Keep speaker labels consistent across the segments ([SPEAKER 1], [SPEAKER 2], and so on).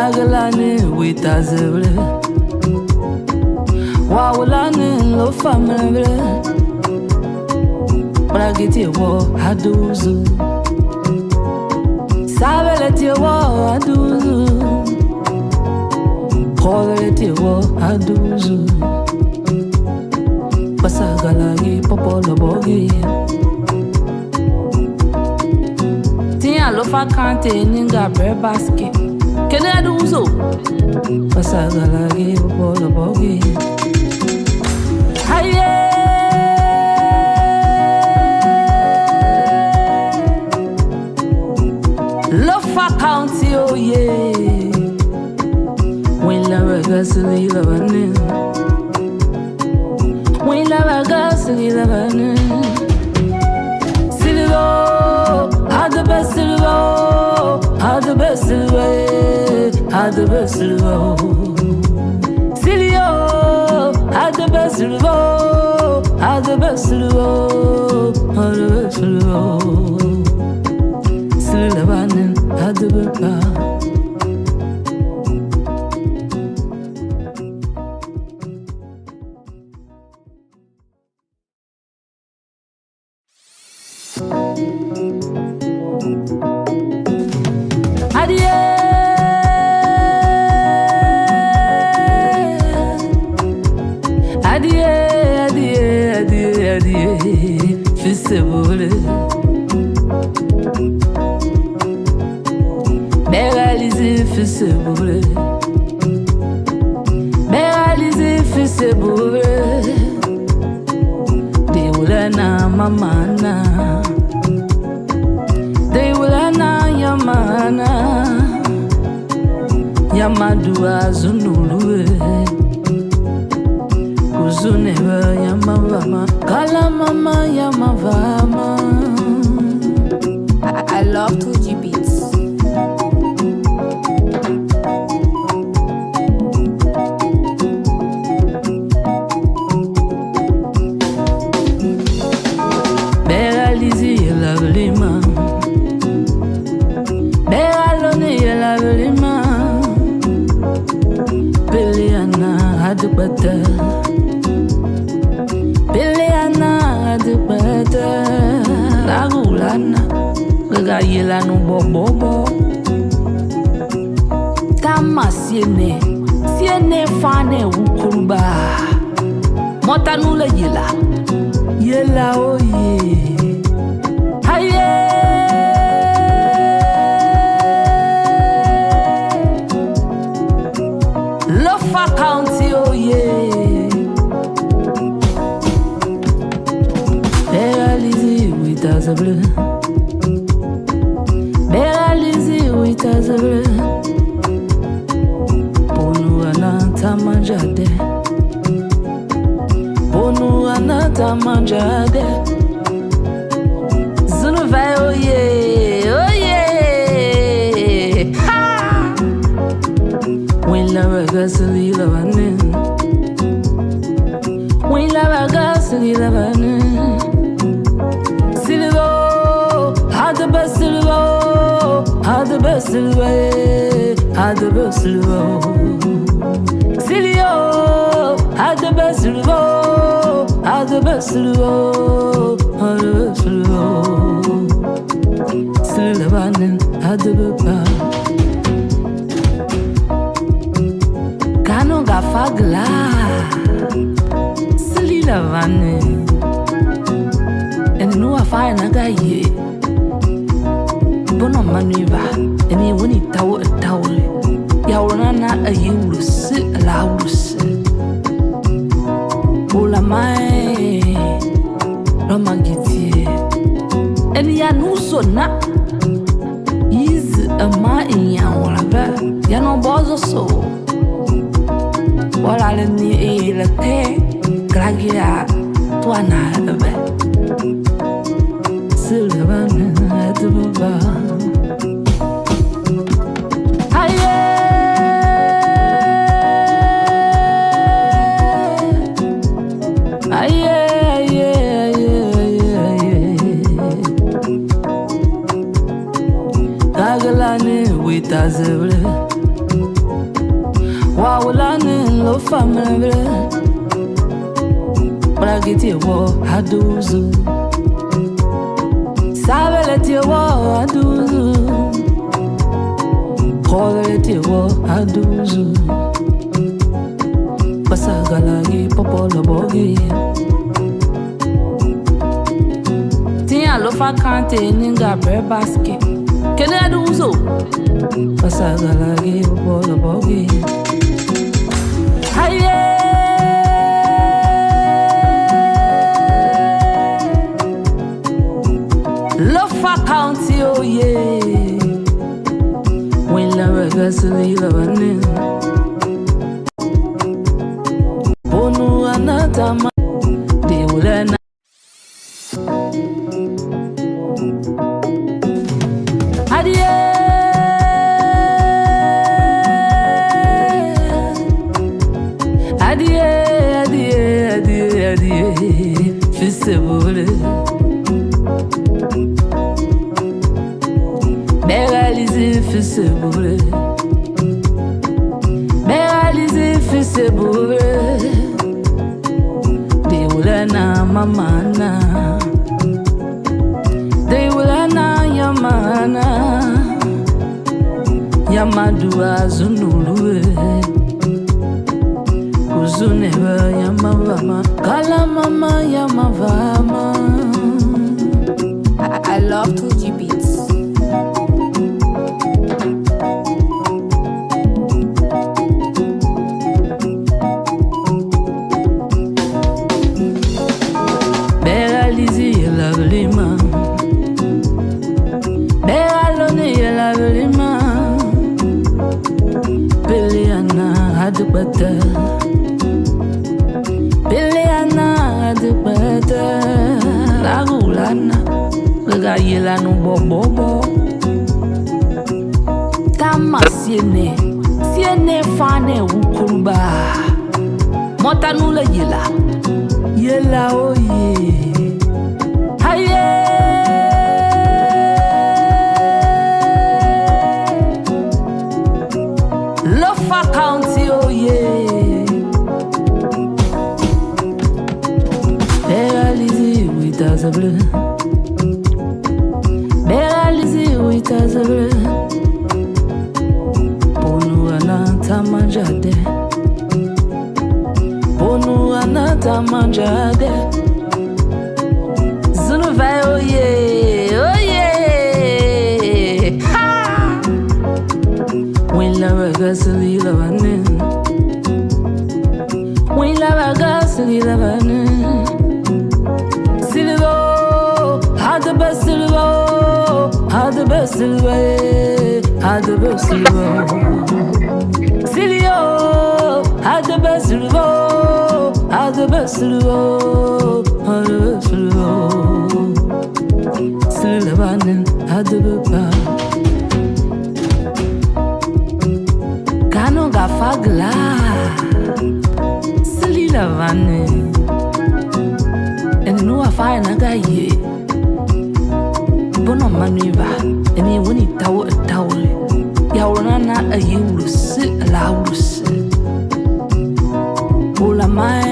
[SPEAKER 1] Kagalani witazeble Wawulani lo family Bragiti wo haduzu Sabeleti wo haduzu Kogeleti wo haduzu Pasagalagi popolo bogi Tia lo fa kante ninga bre basket Kene aduzo Pasagalagi popolo bogi Haye County, oh yeah. When love goes, we love her. When love goes, we love her. Silvo, had the best silvo, had the best silvo, had the best silvo. Silvio, had the best silvo, had the best silvo, had the best silvo. Silvanin.
[SPEAKER 2] I love 2G beats.
[SPEAKER 1] Yela no bobo Tama siene fane ukuruba Mota nula Yela oye Haye Lofa County oye Realize with a bleu Ponu anata manjade Ponu anata manjade Zunu vai oye Ha When love goes to the lavanin When love goes to the lavanin Silvo had the best silvo had the best way, had the best silvo. Silvio, had the best silvo, had the best silvo, had the best silvo. Silvanin, had the best. Kano gafagla, Silvanin, and no affair nagaye. Bono manuva, and he win it tower a tower. Yaurana a yulus, a laus. Ola mai, Romangiti. And Yanuso na is a ma in Yawava, Yano Bozo so. While I need a te, Gragia, Tuana a bed. Silvan at the bar. Wawulani lo family. But I get you war, I do zoo. Sabelet you war, I do zoo. Call you war, I do zoo. Pasagalagi, popola bogi. Tia lo fa kante ninga bre basket. Can I do so? Pasagalagi, popola bogi. Hiye. County, oh yeah. When la regasili la vanin. Bonu anatama. De ulena. Adie. Adie, adie, adie, adie. Fissebole. C'est bourré. Réaliser, c'est bourré. De ulana mamana. De ulana yamana. Yamadua zunulue. Uzuneva yamavama. Kala mama yamavama.
[SPEAKER 2] I love 2G beats.
[SPEAKER 1] Peleana de bata la gulana la yela no bobo tama siene fane ukuruba mota nula yela oye haye Lofa County oye Réalisé with as a bleu. Réalisé with as a bleu. Bonu anata manjade. Bonu anata manjade. Zunu vai oye, oye. Ha! When la regasili la vanin. When la regasili la vanin. Had the best silver, had the best silver, had the best silver. Silio, had the best silver, had the best silver, had the best silver. Silvanin, had the best. Kano gafagla, Silvanin. And no affair nagaye. Bono manuva, and you win it tower a tower. Yaurana a you sit allows. Ola my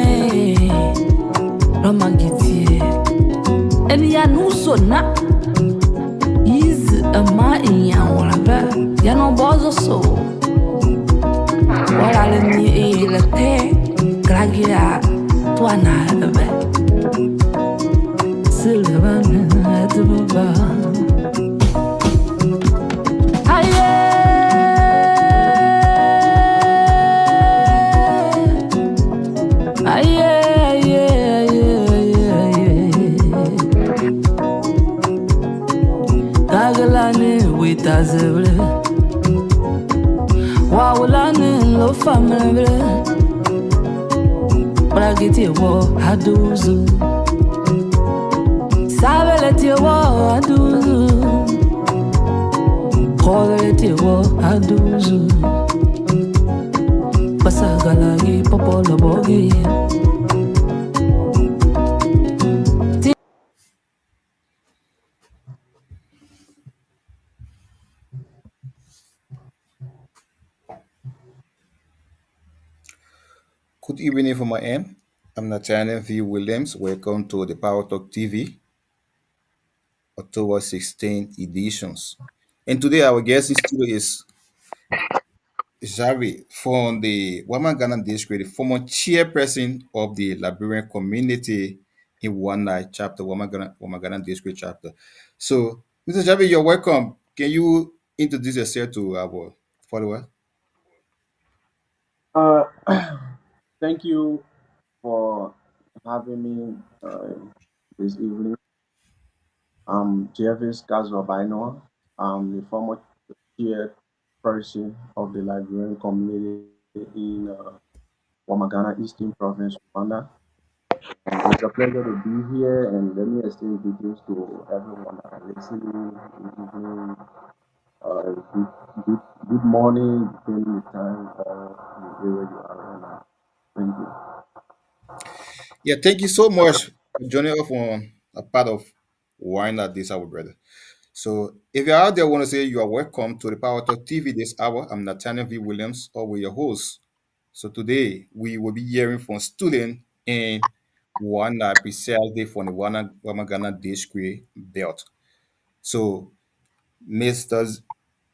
[SPEAKER 1] Romagiti. And Yanuso na is a ma in Yawara. Yano bozo so. What I need a te, Gragia, Tuana. Silvan at the bar. Gagalani with Azevle. Wawulani lo family. But I get it war, I do zoo. Sabelet you war, I do zoo. Call it you war, I do zoo. Pasagalagi, popola bogi.
[SPEAKER 3] Good evening from my end. I'm Nathaniel V. Williams. Welcome to the PowerTalk TV October 16 editions. And today our guest in studio is Javi from the Wamagana district, the former chairperson of the Liberian community in Rwanda chapter, Wamagana district chapter. So, Mr. Javi, you're welcome. Can you introduce yourself to our followers?
[SPEAKER 4] Uh, Thank you for having me this evening. I'm Jervis Kazwabino. I'm the former chairperson of the Liberian community in Wamagana Eastern Province, Rwanda. And it's a pleasure to be here, and let me extend greetings to everyone that are listening. Good evening, good morning, depending the time or the area you are in. Thank you.
[SPEAKER 3] Yeah, thank you so much for joining us on a part of Wine That This Our Brother. So if you're out there want to say you are welcome to the Power Talk TV this hour, I'm Nathaniel V. Williams, or we're your host. So today we will be hearing from students in Rwanda, precisely from the Wamagana district belt. So Mr.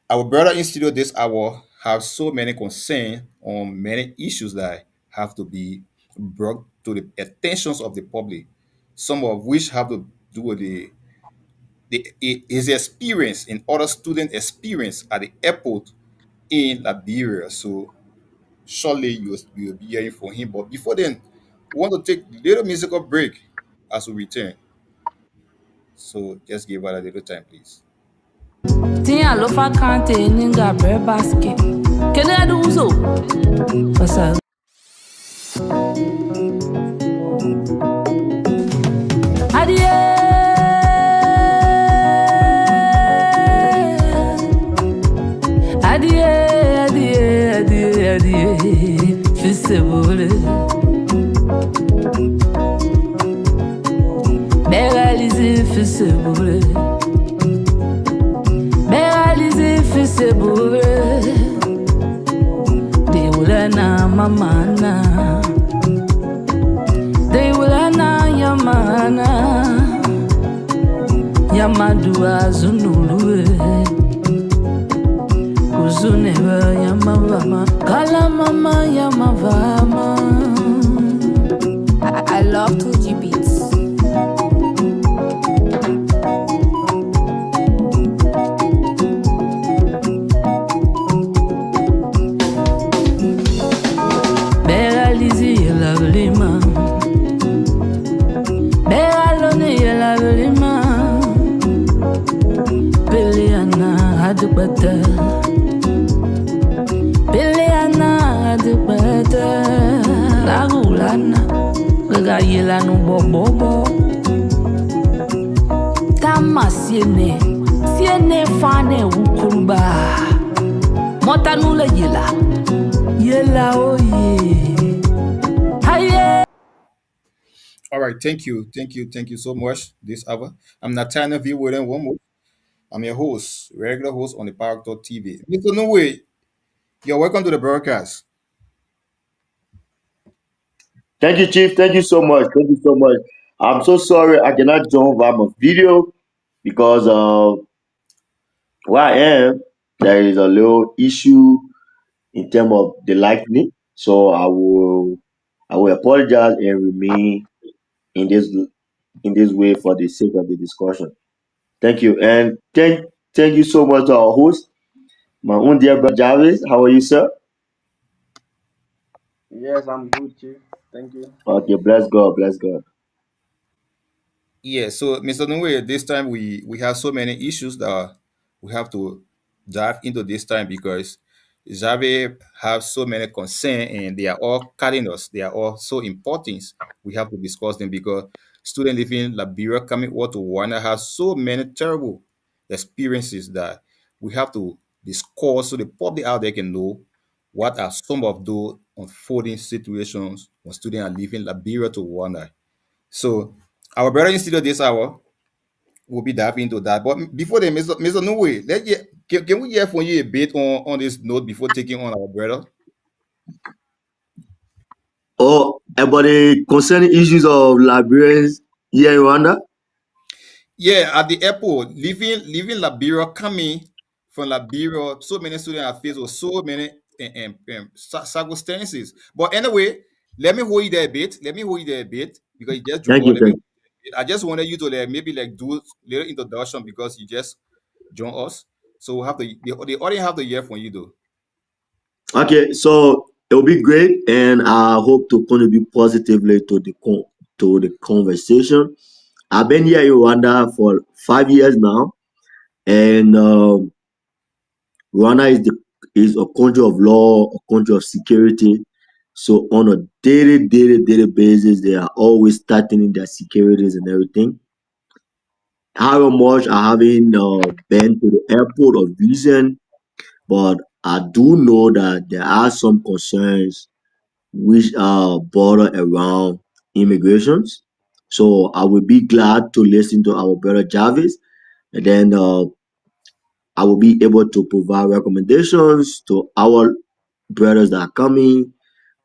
[SPEAKER 3] Our brother in studio this hour have so many concerns on many issues that have to be brought to the attentions of the public, some of which have to do with his experience in other student experience at the airport in Liberia. So surely you'll be hearing from him. But before then, we want to take a little musical break as we return. So just give us a little time, please.
[SPEAKER 1] Tinha lofa kante ninga bre basket. Kene adu uzo. Pasa. Adie. Adie, adie, adie, adie. Fisse bole. Beralize fisse bole. Beralize fisse bole. De ulana mamana. De ulana yamana. Yamadua zunulue. Kuzuneva yamavama. Kala mama yamavama.
[SPEAKER 2] I love 2G beats.
[SPEAKER 1] Beralize yelablima. Beralone yelablima. Peleana adubata. Peleana adubata. Lagulana. Gaga yelanu bobobo. Tama siene. Siene fane ukuruba. Motanula yela. Yela oye. Haye.
[SPEAKER 3] All right, thank you so much this hour. I'm Nathaniel V. Williams. One more. I'm your host, regular host on the Power Talk TV. Mr. Nuway, you're welcome to the broadcast.
[SPEAKER 5] Thank you, Chief. Thank you so much. Thank you so much. I'm so sorry I cannot join via my video because where I am, there is a little issue in terms of the lightning. So I will apologize and remain in this way for the sake of the discussion. Thank you. And thank you so much to our host, my own dear brother Jarvis. How are you, sir?
[SPEAKER 4] Yes, I'm good, Chief. Thank you.
[SPEAKER 5] Okay, bless God, bless God.
[SPEAKER 3] Yeah, so Mr. Nubodeh, this time we have so many issues that we have to dive into this time because Xavier have so many concerns and they are all cutting us. They are all so important. We have to discuss them because students living in Liberia coming over to Rwanda have so many terrible experiences that we have to discuss so the public out there can know what are some of those unfolding situations when students are leaving Liberia to Rwanda. So our brother in studio this hour will be diving into that. But before then, Mr. Nuway, can we hear from you a bit on this note before taking on our brother?
[SPEAKER 5] Oh, about the concerning issues of Liberians here in Rwanda.
[SPEAKER 3] Yeah, at the airport, leaving Liberia, coming from Liberia, so many students are faced with so many circumstances. But anyway, let me hold you there a bit. Let me hold you there a bit because you just
[SPEAKER 5] Thank
[SPEAKER 3] joined.
[SPEAKER 5] you,
[SPEAKER 3] Let me.
[SPEAKER 5] thank you.
[SPEAKER 3] I just wanted you to like maybe like do a little introduction because you just joined us. So we have the audience have to hear from you though.
[SPEAKER 5] Okay, so it will be great, and I hope to contribute positively to to the conversation. I've been here in Rwanda for 5 years now, and Rwanda is a country of law, a country of security. So on a daily basis, they are always tightening their securities and everything. How much I haven't been to the airport or vision, but I do know that there are some concerns which border around immigrations. So I will be glad to listen to our brother Jarvis, and then I will be able to provide recommendations to our brothers that are coming,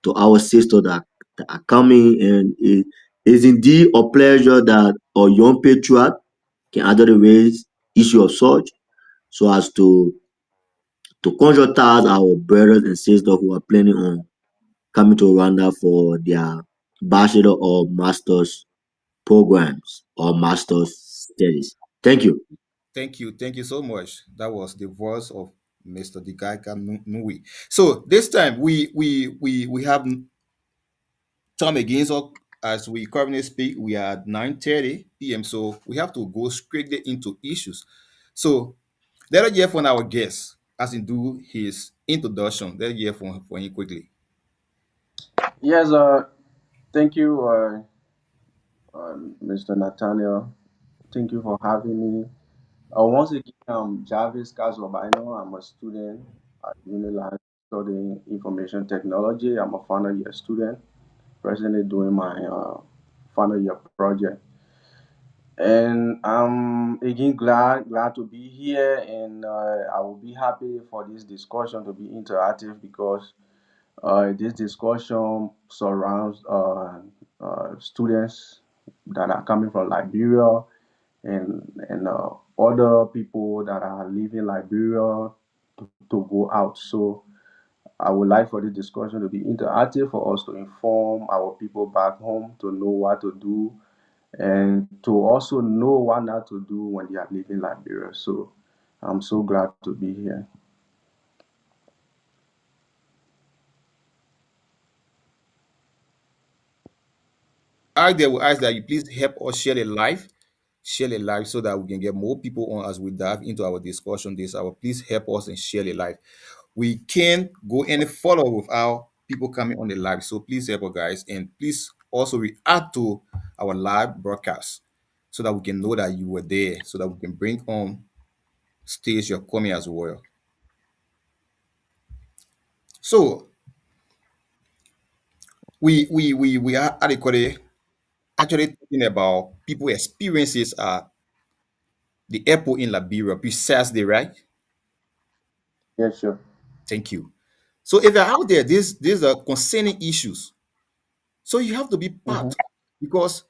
[SPEAKER 5] to our sisters that are coming, and it is indeed a pleasure that a young patriot can actually raise issue of such so as to conjure ties our brothers and sisters who are planning on coming to Rwanda for their bachelor or master's programs or master's studies. Thank you.
[SPEAKER 3] Thank you so much. That was the voice of Mr. Dekegai Nuway. So this time we have time again. So as we currently speak, we are at 9:30 p.m. So we have to go straight into issues. So let us hear from our guest as he do his introduction. Let's hear from him quickly.
[SPEAKER 4] Yes, thank you, Mr. Nathaniel. Thank you for having me. Once again, I'm Jarvis Kazobino. I'm a student at Unilag studying information technology. I'm a final year student, presently doing my final year project. And I'm again glad to be here, and I will be happy for this discussion to be interactive because this discussion surrounds students that are coming from Liberia and other people that are leaving Liberia to go out. So I would like for this discussion to be interactive for us to inform our people back home to know what to do and to also know what not to do when they are leaving Liberia. So I'm so glad to be here.
[SPEAKER 3] I there will ask that you please help us share the live so that we can get more people on as we dive into our discussion this hour. Please help us and share the live. We can't go any further without people coming on the live. So please help us, guys, and please also react to our live broadcast so that we can know that you were there, so that we can bring on stage your coming as well. So we are actually talking about people experiences at the airport in Liberia precisely, right?
[SPEAKER 4] Yeah, sure.
[SPEAKER 3] Thank you. So if you're out there, these are concerning issues. So you have to be
[SPEAKER 4] Mm-hmm.
[SPEAKER 3] part because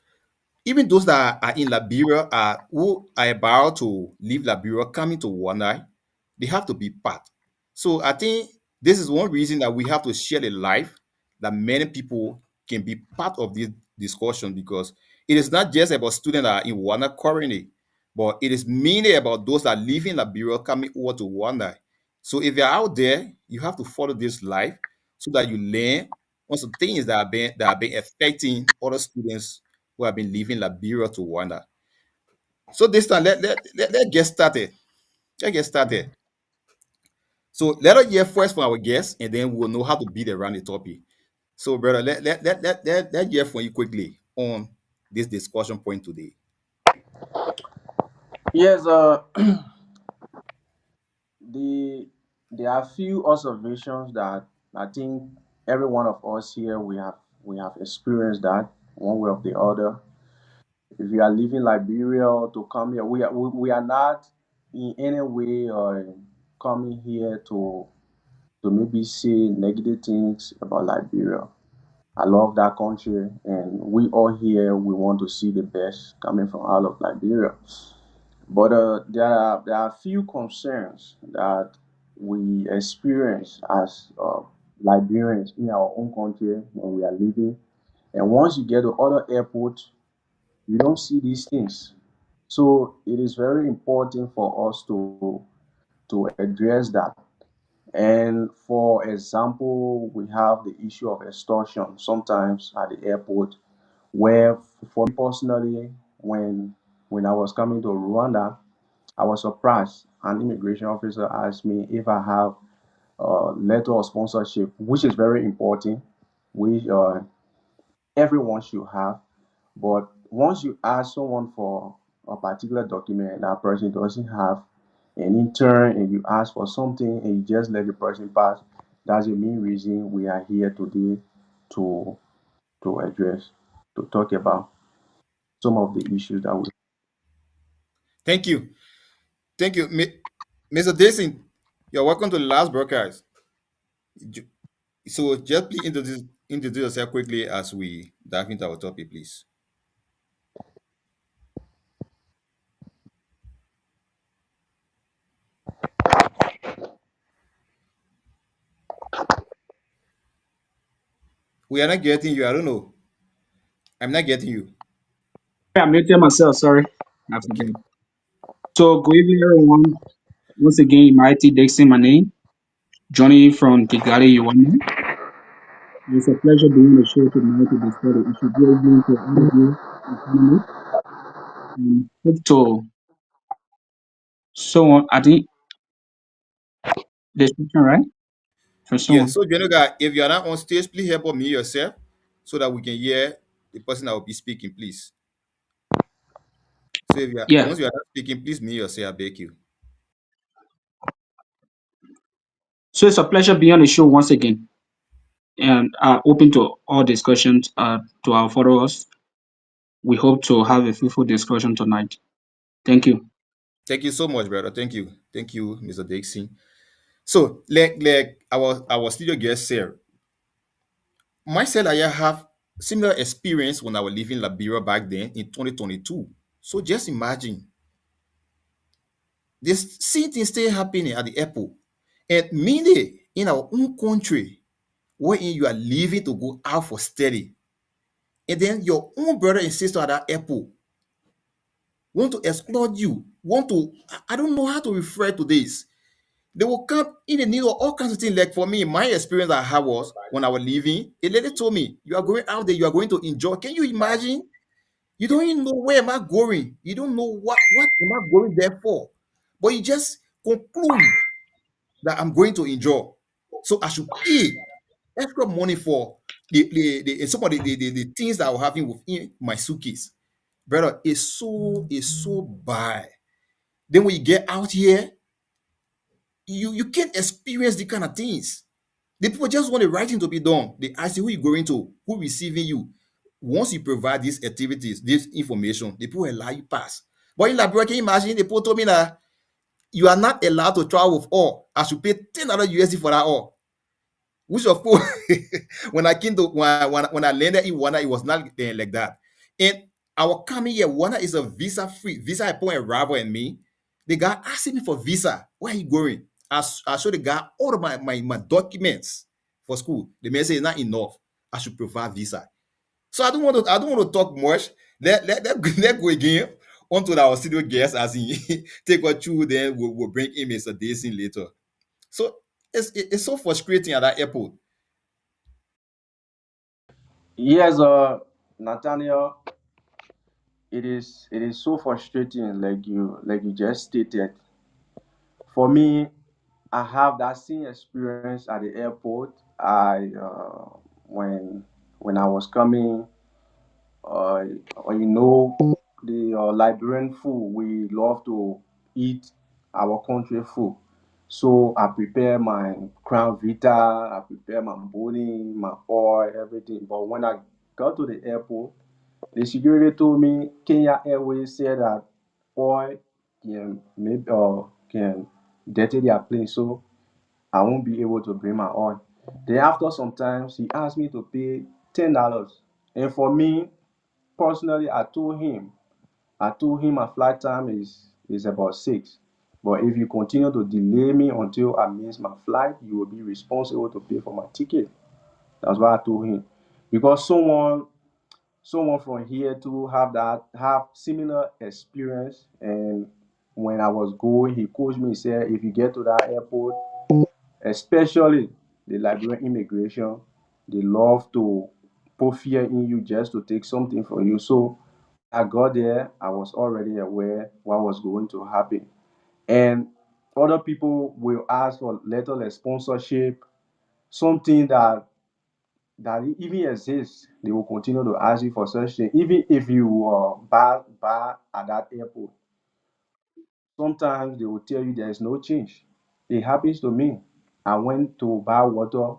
[SPEAKER 3] even those that are in Liberia are who are about to leave Liberia coming to Rwanda, they have to be part. So I think this is one reason that we have to share the life that many people can be part of this discussion because it is not just about students that are in Rwanda currently, but it is mainly about those that live in Liberia coming over to Rwanda. So if you're out there, you have to follow this life so that you learn on some things that have been affecting other students who have been leaving Liberia to Rwanda. So this time, let get started. Let's get started. So let us hear first from our guests, and then we'll know how to beat around the topic. So, brother, let hear from you quickly on this discussion point today.
[SPEAKER 4] Yes, the there are few observations that I think every one of us here we have experienced that one way or the other. If you are leaving Liberia to come here, we are not in any way coming here to maybe say negative things about Liberia. I love that country, and we all here we want to see the best coming from out of Liberia. But there are few concerns that we experience as Liberians in our own country when we are living. And once you get to other airports, you don't see these things. So it is very important for us to address that. And for example, we have the issue of extortion sometimes at the airport, where for me personally, when I was coming to Rwanda, I was surprised. An immigration officer asked me if I have a letter of sponsorship, which is very important, which everyone should have. But once you ask someone for a particular document and that person doesn't have, and in turn, and you ask for something and you just let the person pass, that's the main reason we are here today to address, to talk about some of the issues that we.
[SPEAKER 3] Thank you. Thank you. Mr. Dixon, you're welcome to the last broadcast. Ju- So just please introduce yourself quickly as we dive into our topic, please. We are not getting you. I don't know. I'm not getting you.
[SPEAKER 6] I muted myself, sorry. I
[SPEAKER 3] Okay.
[SPEAKER 6] forgot. So, good evening, everyone. Once again, Mighty Dixon, my name. Joining you from Kigali, Rwanda. It's a pleasure being on the show tonight to discuss the issue. Good evening to all of you, and panelists. Hope to so on. I think the description, right? For
[SPEAKER 3] Yeah.
[SPEAKER 6] someone.
[SPEAKER 3] So, Jenuga, if you are not on stage, please help me yourself so that we can hear the person that will be speaking, please. So, if you are,
[SPEAKER 6] Yeah.
[SPEAKER 3] once you are not speaking, please mute yourself. I beg you.
[SPEAKER 6] So, it's a pleasure being on the show once again. And open to all discussions to our followers. We hope to have a fruitful discussion tonight. Thank you.
[SPEAKER 3] Thank you so much, brother. Thank you, Mr. Dixon. So, like our studio guest said, myself, I have similar experience when I was living Liberia back then in 2022. So just imagine this same thing still happening at the airport. And mainly in our own country, wherein you are leaving to go out for study. And then your own brother and sister at that airport want to exploit you, want to, I don't know how to refer to this. They will come in the need of all kinds of things. Like for me, my experience I had was when I was leaving, a lady told me, you are going out there, you are going to enjoy. Can you imagine? You don't even know where am I going. You don't know what am I going there for. But you just conclude that I'm going to enjoy. So I should pay extra money for some of the things that I was having within my suitcase. Brother, it's so bad. Then when you get out here, you can't experience the kind of things. The people just want the writing to be done. They ask you who you going to, who receiving you. Once you provide these activities, this information, the people will allow you pass. But in Liberia, can you imagine the people told me that you are not allowed to travel with all. I should pay $10 USD for that all. Which of course, when I came to when I landed in Rwanda, it was not like that. And our coming here, Rwanda is a visa free. Visa upon arrival and me. The guy asking me for visa. Where are you going? I showed the guy all of my documents for school. The man said it's not enough. I should provide visa. So I don't want to talk much. Let go again onto our studio guest as he take us through. Then we'll bring him Mr. Dason later. So it's so frustrating at that airport.
[SPEAKER 4] Yes, Nathaniel, it is so frustrating, like you just stated. For me, I have that same experience at the airport. I when I was coming, uh, the Liberian food. We love to eat our country food. So I prepare my crown vita, I prepare my boni, my oil, everything. But when I got to the airport, the security told me Kenya Airways said that oil can dirty their plane, so I won't be able to bring my oil. Then after some time, he asked me to pay. $10. And for me personally, I told him my flight time is about 6. But if you continue to delay me until I miss my flight, you will be responsible to pay for my ticket. That's what I told him. Because someone from here to have similar experience, and when I was going, he coached me, he said if you get to that airport, especially the Liberian immigration, they love to put fear in you just to take something from you. So I got there, I was already aware what was going to happen. And other people will ask for letter of sponsorship, something that even exists. They will continue to ask you for such thing. Even if you are bar at that airport, sometimes they will tell you there is no change. It happens to me. I went to buy water,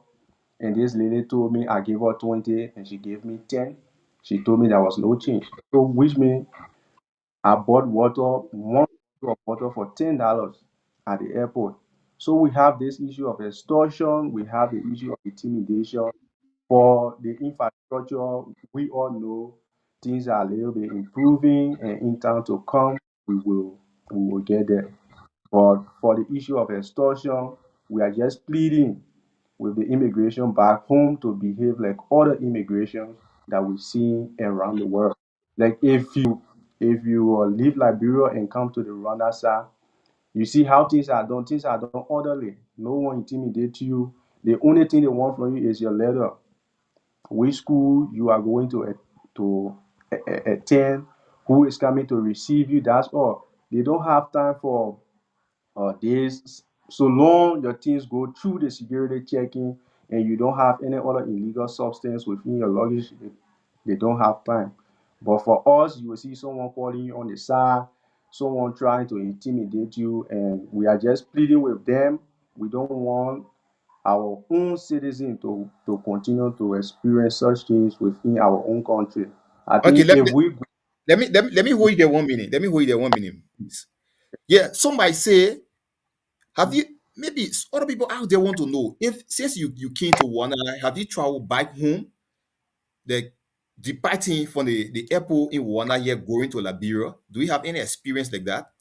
[SPEAKER 4] and this lady told me I gave her 20 and she gave me 10. She told me there was no change. So which means I bought water, one bottle of water for $10 at the airport. So we have this issue of extortion, we have the issue of intimidation. For the infrastructure, we all know things are a little bit improving, and in time to come, we will get there. But for the issue of extortion, we are just pleading with the immigration back home to behave like other immigrations that we see around the world. Like if you leave Liberia and come to the Rwanda side, you see how things are done. Things are done orderly. No one intimidates you. The only thing they want from you is your letter, which school you are going to attend, who is coming to receive you. That's all. They don't have time for this. So long your things go through the security checking and you don't have any other illegal substance within your luggage, they don't have time. But for us, you will see someone calling you on the side, someone trying to intimidate you, and we are just pleading with them. We don't want our own citizens to continue to experience such things within our own country. I
[SPEAKER 3] Okay,
[SPEAKER 4] think if we
[SPEAKER 3] let me hold you there 1 minute. Let me hold you there 1 minute, please. Yeah, some might say, have you maybe other people out there want to know if since you came to Rwanda, have you traveled back home, like departing from the airport in Rwanda here going to Liberia? Do you have any experience like that?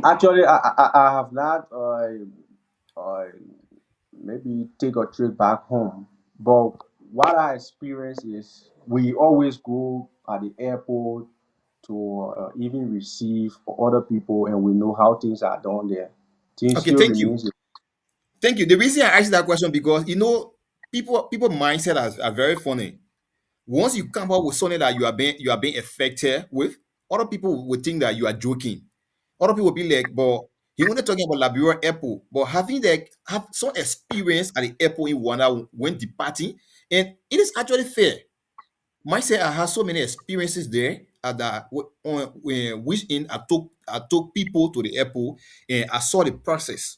[SPEAKER 4] actually I have not maybe take a trip back home. But what I experience is we always go at the airport to even receive other people, and we know how things are done there. Things
[SPEAKER 3] Okay,
[SPEAKER 4] still
[SPEAKER 3] thank you.
[SPEAKER 4] remains.
[SPEAKER 3] Thank you. The reason I asked that question because people mindset are very funny. Once you come up with something that you are being affected with, other people will think that you are joking. Other people will be like, but he only talking about Liberia airport, but having like have some experience at the airport in Rwanda when departing, and it is actually fair. Myself, I have so many experiences there that which in I took people to the airport and I saw the process.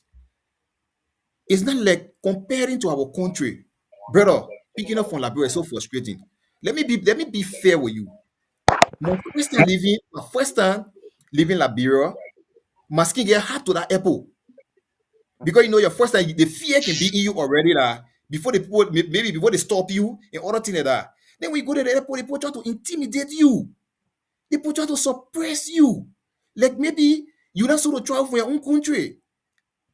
[SPEAKER 3] It's not like comparing to our country, brother. Picking up from Liberia is so frustrating. Let me be fair with you. My first time leaving Liberia, my skin get hard to that apple because your first time the fear can be in you already that before the people maybe before they stop you and other thing like that. Then we go to the airport, the people try to intimidate you. The people try to suppress you. Like maybe you're not supposed to travel for your own country.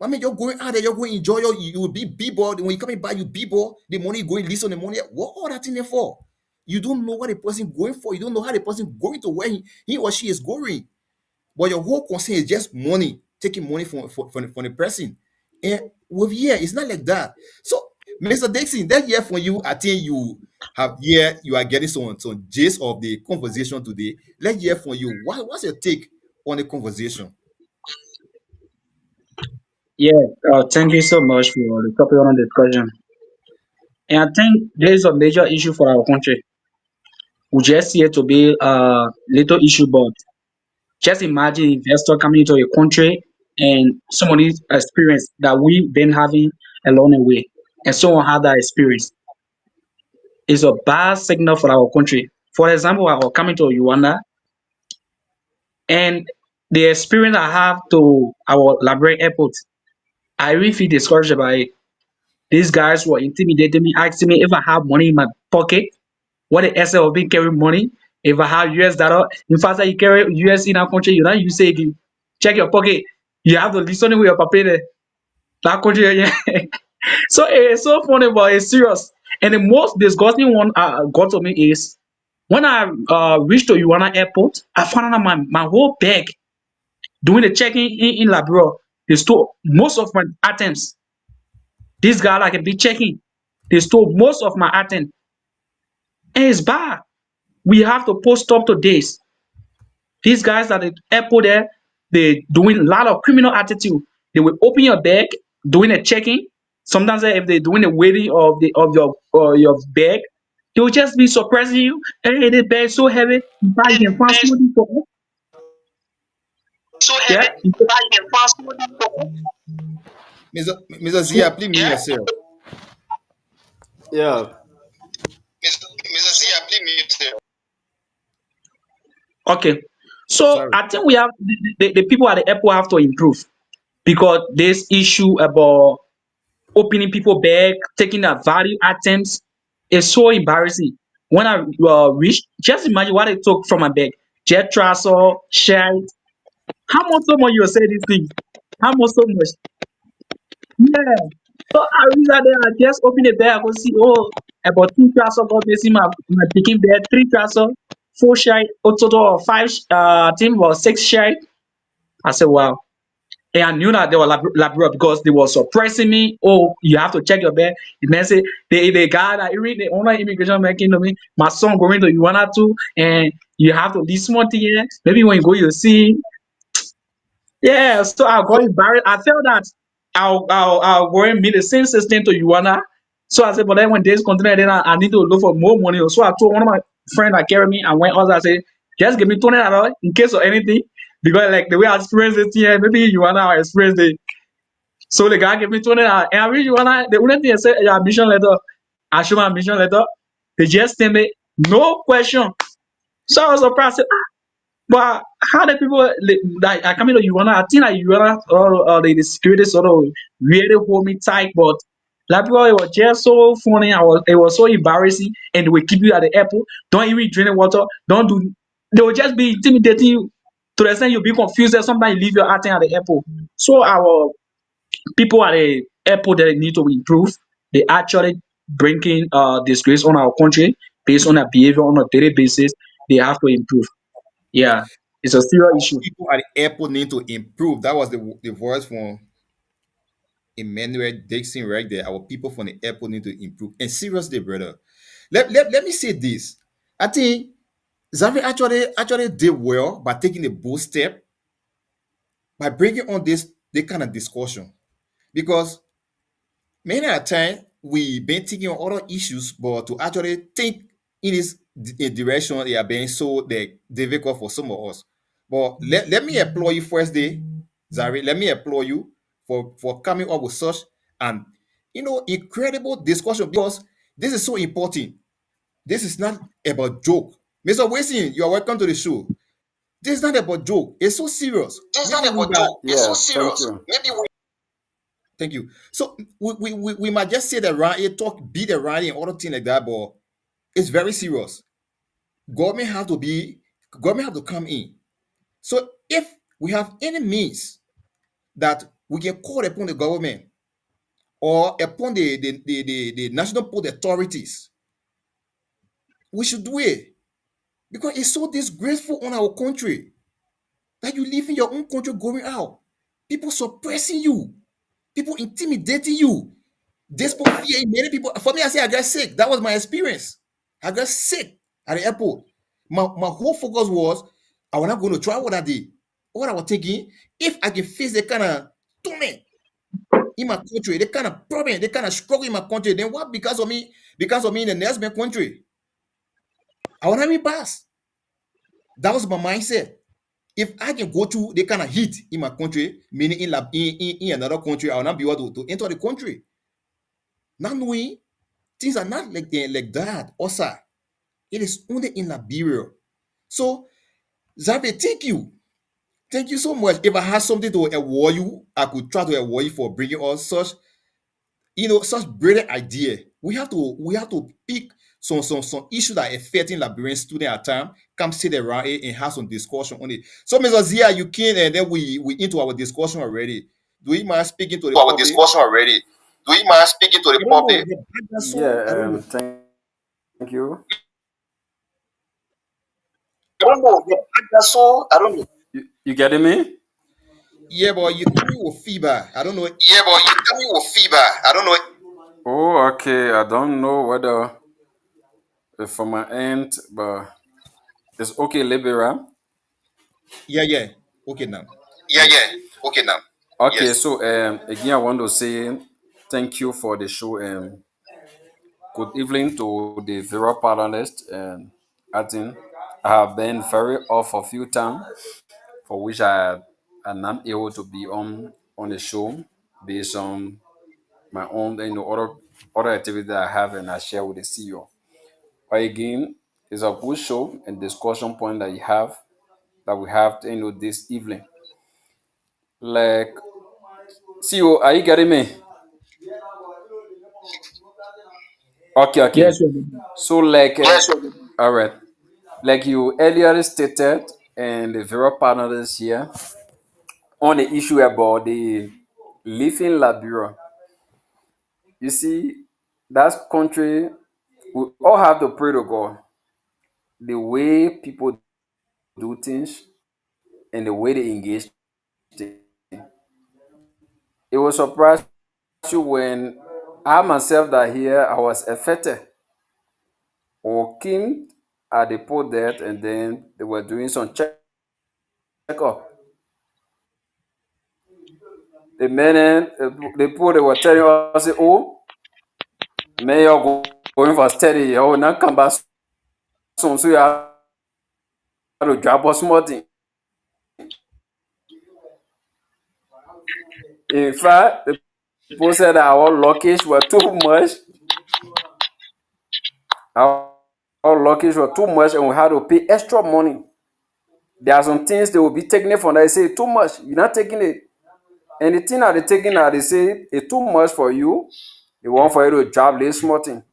[SPEAKER 3] I mean, you're going out there, you're going to enjoy you will be b-ball. When you coming back, you b-ball. The money you going listen the money. What all that in there for? You don't know what the person going for. You don't know how the person going to where he or she is going. But your whole concern is just money, taking money from the person. And with here, it's not like that. So, Mr. Dixon, that year for you, I think you are getting some gist of the conversation today. Let's hear from you. What's your take on the conversation?
[SPEAKER 6] Yeah, thank you so much for the topic on the discussion. And I think there is a major issue for our country. We just see it to be a little issue, but just imagine investor coming into a country and some of these experience that we've been having along the way, and someone had that experience. It's a bad signal for our country. For example, I was coming to Rwanda, and the experience I have to our Liberia airport, I really feel discouraged by it. These guys were intimidating me, asking me if I have money in my pocket, what the essence of being carrying money, if I have US dollar. In fact, you carry US in our country, you don't use it again. Check your pocket. You have to listen with your paper there. That country, yeah. So it's so funny, but it's serious. And the most disgusting one got to me is when I reached to Rwanda airport, I found out my whole bag doing the checking in Liberia. They stole most of my items. This guy like a big checking. They stole most of my items. And it's bad. We have to post up to this. These guys at the airport there, they doing a lot of criminal attitude. They will open your bag, doing a checking. Sometimes if they're doing the weighting of your bag, they will just be surprising you. Hey, the bag so heavy, in fact, you can find somebody for it. Yeah,
[SPEAKER 3] Mr. Zeah, please mute yourself.
[SPEAKER 7] Yeah.
[SPEAKER 6] okay. So
[SPEAKER 3] Sorry.
[SPEAKER 6] I think we have the people at the airport have to improve because this issue about opening people bag, taking their value items is so embarrassing. When I reached, just imagine what I took from my bag: jet trouser, shirt. How much so much you say these things? How much so much? Yeah. So I reached out there, I just opened the bag, I go see, oh, about two trouser got missing my picking bag, three trouser, four shirt, a total of five, I think was six shirt. I said, wow. And I knew that they were Liberia because they were surprising me. Oh, you have to check your bag. The man say the guy that the owner immigration man came to me. My son going to Rwanda too, and you have to this month here. Maybe when you go, you see. Yeah, so I got embarrassed. I felt that I'll go and meet the same system to Rwanda. So I said, but then when days continue, then I need to look for more money. So I told one of my friends that carry me and went also. I said, just give me $20 in case of anything. Because like the way I experienced it here, maybe Rwanda I experienced it. So the guy gave me $20. And I really Rwanda, the only thing I said, your admission letter. I show my admission letter. They just sent me no question. So I was surprised. But how the people like are coming to Uganda? I think that Uganda the security sort of really hold me tight, but like people it was just so funny. It was so embarrassing, and they will keep you at the airport. Don't even drink the water. Don't do. They will just be intimidating you to the extent you'll be confused. That sometimes you leave your item at the airport. So our people at the airport they need to improve. They actually bringing disgrace on our country based on their behavior on a daily basis. They have to improve. Yeah, it's a serious issue.
[SPEAKER 3] People at the airport need to improve. That was the voice from Emmanuel Dixon right there. Our people from the airport need to improve. And seriously, brother, let me say this. I think Xavier actually did well by taking a bold step by bringing on this kind of discussion because many a time we been thinking on other issues, but to actually think in this direction, they are being so difficult for some of us. But let me applaud you first day, Zari. Let me applaud you for coming up with such an incredible discussion because this is so important. This is not about joke. Mr. Wilson, you are welcome to the show. This is not about joke. It's so serious. Maybe we got
[SPEAKER 7] Yeah. Thank you.
[SPEAKER 3] Thank you. So we might just say that around it, talk, beat around it and other things like that, but it's very serious. Government government have to come in. So if we have any means that we can call upon the government or upon the national port authorities, we should do it because it's so disgraceful on our country that you live in your own country going out, people suppressing you, people intimidating you. Despite fear in many people, for me, I say I got sick. That was my experience. I got sick at the airport. My whole focus was I was not going to travel that day. What I was thinking, if I can face the kind of torment in my country, the kind of problem, the kind of struggle in my country, then what because of me in the next best country, I want to be pass. That was my mindset. If I can go through the kind of heat in my country, meaning in another country, I will not be able to enter the country. Not knowing things are not like that. Also, it is only in Liberia. So, Xavier, thank you. Thank you so much. If I had something to award you, I could try to award you for bringing us such such brilliant idea. We have to pick some issue that affecting Liberian student at time. Come sit around it and have some discussion on it. So, Mr. Zia, you can, and then we into our discussion already. Do you mind speaking to the
[SPEAKER 7] Our
[SPEAKER 3] public?
[SPEAKER 7] discussion already. Do you mind speaking to
[SPEAKER 3] I
[SPEAKER 7] the
[SPEAKER 3] don't know.
[SPEAKER 7] public?
[SPEAKER 3] The background so I
[SPEAKER 7] Yeah,
[SPEAKER 3] don't know.
[SPEAKER 7] thank you. I don't know. The background so I don't know. You getting me?
[SPEAKER 3] Yeah, but you coming with fever. I don't know.
[SPEAKER 7] Yeah, but you tell me with fever. I don't know. Oh, okay. I don't know whether it's from my end, but it's okay, Liberia.
[SPEAKER 3] Yeah, yeah. Okay now.
[SPEAKER 7] Yeah,
[SPEAKER 3] Yes.
[SPEAKER 7] yeah. Okay now. Okay, yes. So again, I want to say thank you for the show and good evening to the various panelists. And I think I have been very off a few times, for which I am not able to be on the show based on my own other activities that I have and I share with the CEO. But again, it's a good show and discussion point that you have that we have this evening. Like CEO, are you getting me? Okay, okay.
[SPEAKER 6] Yes, sir.
[SPEAKER 7] So like yes, all right. Like you earlier stated, and the various panelists here on the issue about the living Liberia. You see, that country, we all have to pray to God. The way people do things and the way they engage things. It will surprise you when I myself that here I was affected working at the port there, and then they were doing some checkup. The men, the port, they were telling us, oh, may you going for study, oh, now come back soon, so you have to drop us more thing. In fact, the people said that our luggage were too much. Our, our luggage were too much, and we had to pay extra money. There are some things they will be taking it from that. They say too much. You're not taking it. And the thing that they taking out, they say it's too much for you. They want for you to drop this small thing.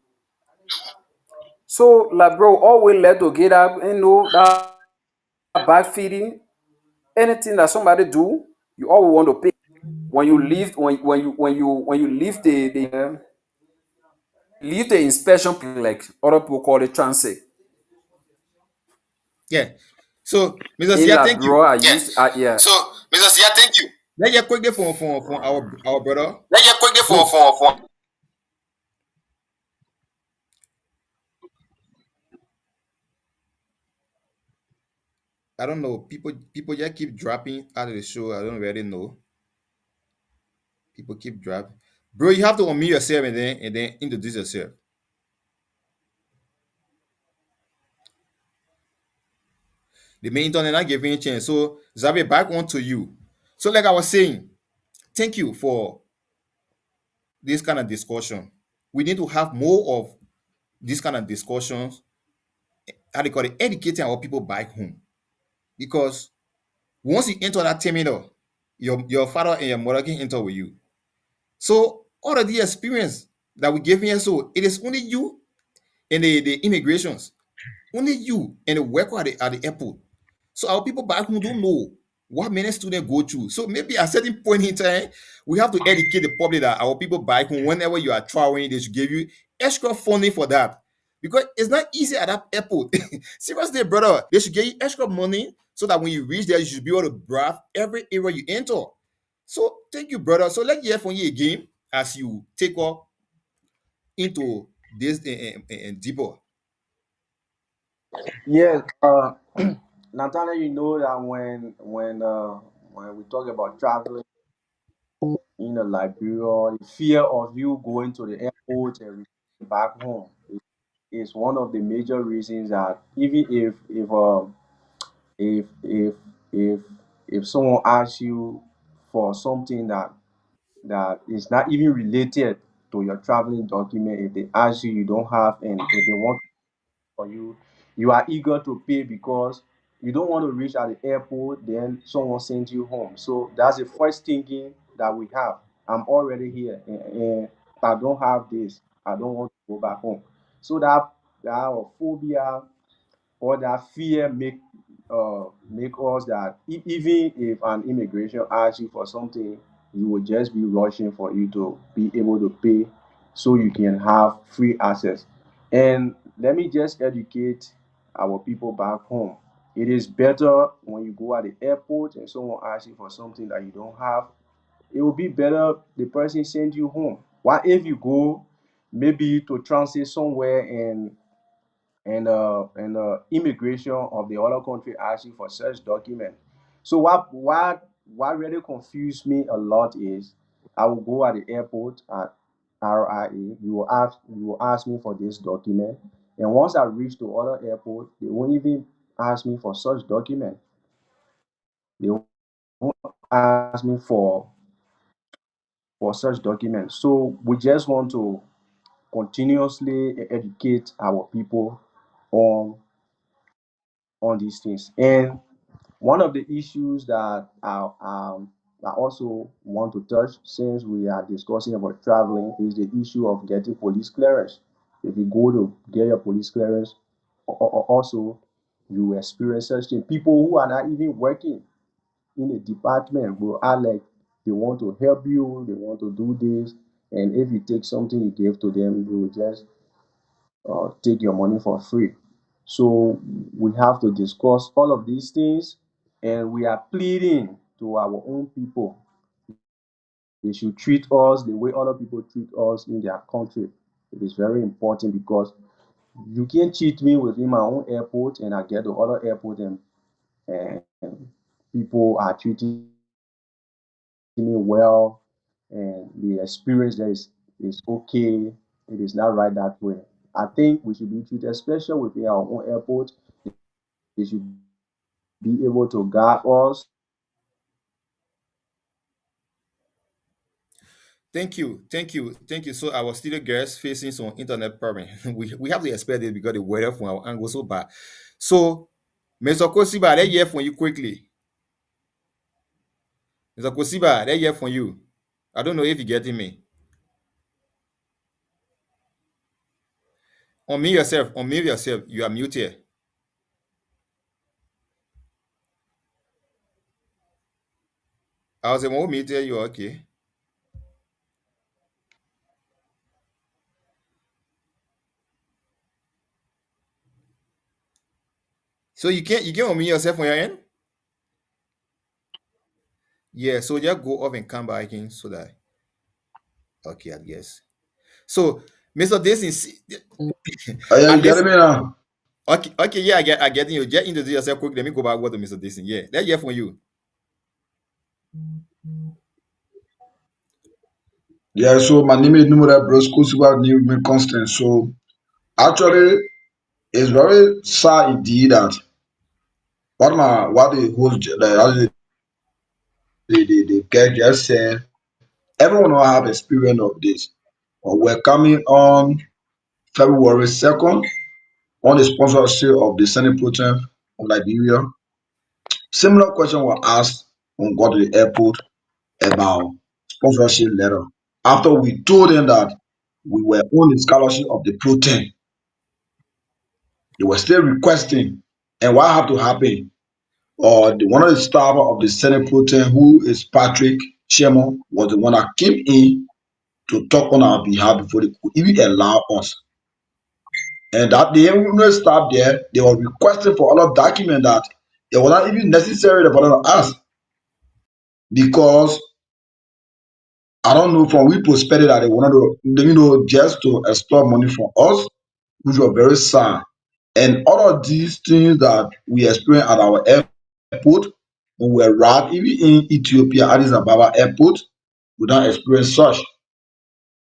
[SPEAKER 7] So, like, bro, always let to get up, that back feeding, anything that somebody do, you always want to pay. When you leave, when you leave leave the inspection place, like other people call it transit.
[SPEAKER 3] Yeah. So, Mr.
[SPEAKER 7] In
[SPEAKER 3] Zia, thank you.
[SPEAKER 7] Labrador, I used yeah. So, Mr. Zia, thank you.
[SPEAKER 3] Let you quickly for our brother.
[SPEAKER 7] Let you quickly
[SPEAKER 3] Bro,
[SPEAKER 7] for
[SPEAKER 3] I don't know. People just keep dropping out of the show. I don't really know. People keep dropping. Bro, you have to unmute yourself and then introduce yourself. The main internet not giving you a chance. So Xavier, back on to you. So, like I was saying, thank you for this kind of discussion. We need to have more of this kind of discussions. How they call it, educating our people back home. Because once you enter that terminal, your father and your mother can enter with you. So all of the experience that we gave here, so it is only you and the immigrations, only you and the worker at the airport. So our people back home don't know what many students go through. So maybe at a certain point in time, we have to educate the public that our people back home, whenever you are traveling, they should give you extra funding for that. Because it's not easy at that airport. Seriously, brother, they should give you extra money so that when you reach there, you should be able to browse every area you enter. So thank you, brother. So let's hear from you again as you take up into this deeper.
[SPEAKER 4] Yes, Nathaniel, you know that when we talk about traveling in a Liberia, the fear of you going to the airport and returning back home is one of the major reasons that even if if if someone asks you for something that is not even related to your traveling document, if they ask you you don't have, and if they want for you, you are eager to pay because you don't want to reach at the airport, then someone sends you home. So that's the first thinking that we have. I'm already here. I don't have this. I don't want to go back home. So that phobia or that fear make us that even if an immigration asks you for something, you will just be rushing for you to be able to pay so you can have free access. And let me just educate our people back home. It is better when you go at the airport and someone asks you for something that you don't have. It will be better the person send you home. What if you go maybe to transit somewhere and immigration of the other country asking for such document. So what really confused me a lot is I will go at the airport at RIA. You will ask me for this document, and once I reach to other airport, they won't even ask me for such document. They won't ask me for such document. So we just want to continuously educate our people on these things. And one of the issues that I also want to touch, since we are discussing about traveling, is the issue of getting police clearance. If you go to get your police clearance, also you experience such thing. People who are not even working in a department will act like they want to help you, they want to do this, and if you take something you give to them, they will just take your money for free. So we have to discuss all of these things, and we are pleading to our own people. They should treat us the way other people treat us in their country. It is very important because you can't cheat me within my own airport, and I get to other airport and people are treating me well, and the experience there is okay. It is not right that way. I think we should be treated special within our own airport. They should be able to guide us.
[SPEAKER 3] Thank you. So our studio girls facing some internet problem. We have to expect it because the weather from our angle so bad. So, Mr. Kossigba, they hear from you quickly. Mr. Kossigba, they hear from you. I don't know if you're getting me. Unmute yourself. You are muted. I was a muted you okay. So you can't unmute yourself on your end? Yeah, so just go off and come back in so that okay, I guess. So, Mr. Dixon,
[SPEAKER 8] Are you
[SPEAKER 3] and this
[SPEAKER 8] getting me now?
[SPEAKER 3] okay, yeah, I get you. Just introduce yourself quick. Let me go back to Mr. Dixon. Yeah, let's hear from you.
[SPEAKER 8] Yeah, so my name is Nubodeh Bros Kossigba New Constant. So actually, it's very sad indeed that what the host the guy just said. Everyone will have experience of this. We're coming on February 2nd on the sponsorship of the Senate Protem of Liberia. Similar question was asked on go to the airport about sponsorship letter. After we told them that we were on the scholarship of the Protem, they were still requesting. And what had to happen? One of the staff of the Senate Protem, who is Patrick Sherman, was the one that came in to talk on our behalf before they could even allow us. And that they even stopped there, they were requesting for other document that it was not even necessary for us because I don't know from we perspective that they wanted just to extort money from us, which was very sad. And all of these things that we experienced at our airport, when we arrived, even in Ethiopia, Addis Ababa airport, we don't experience such.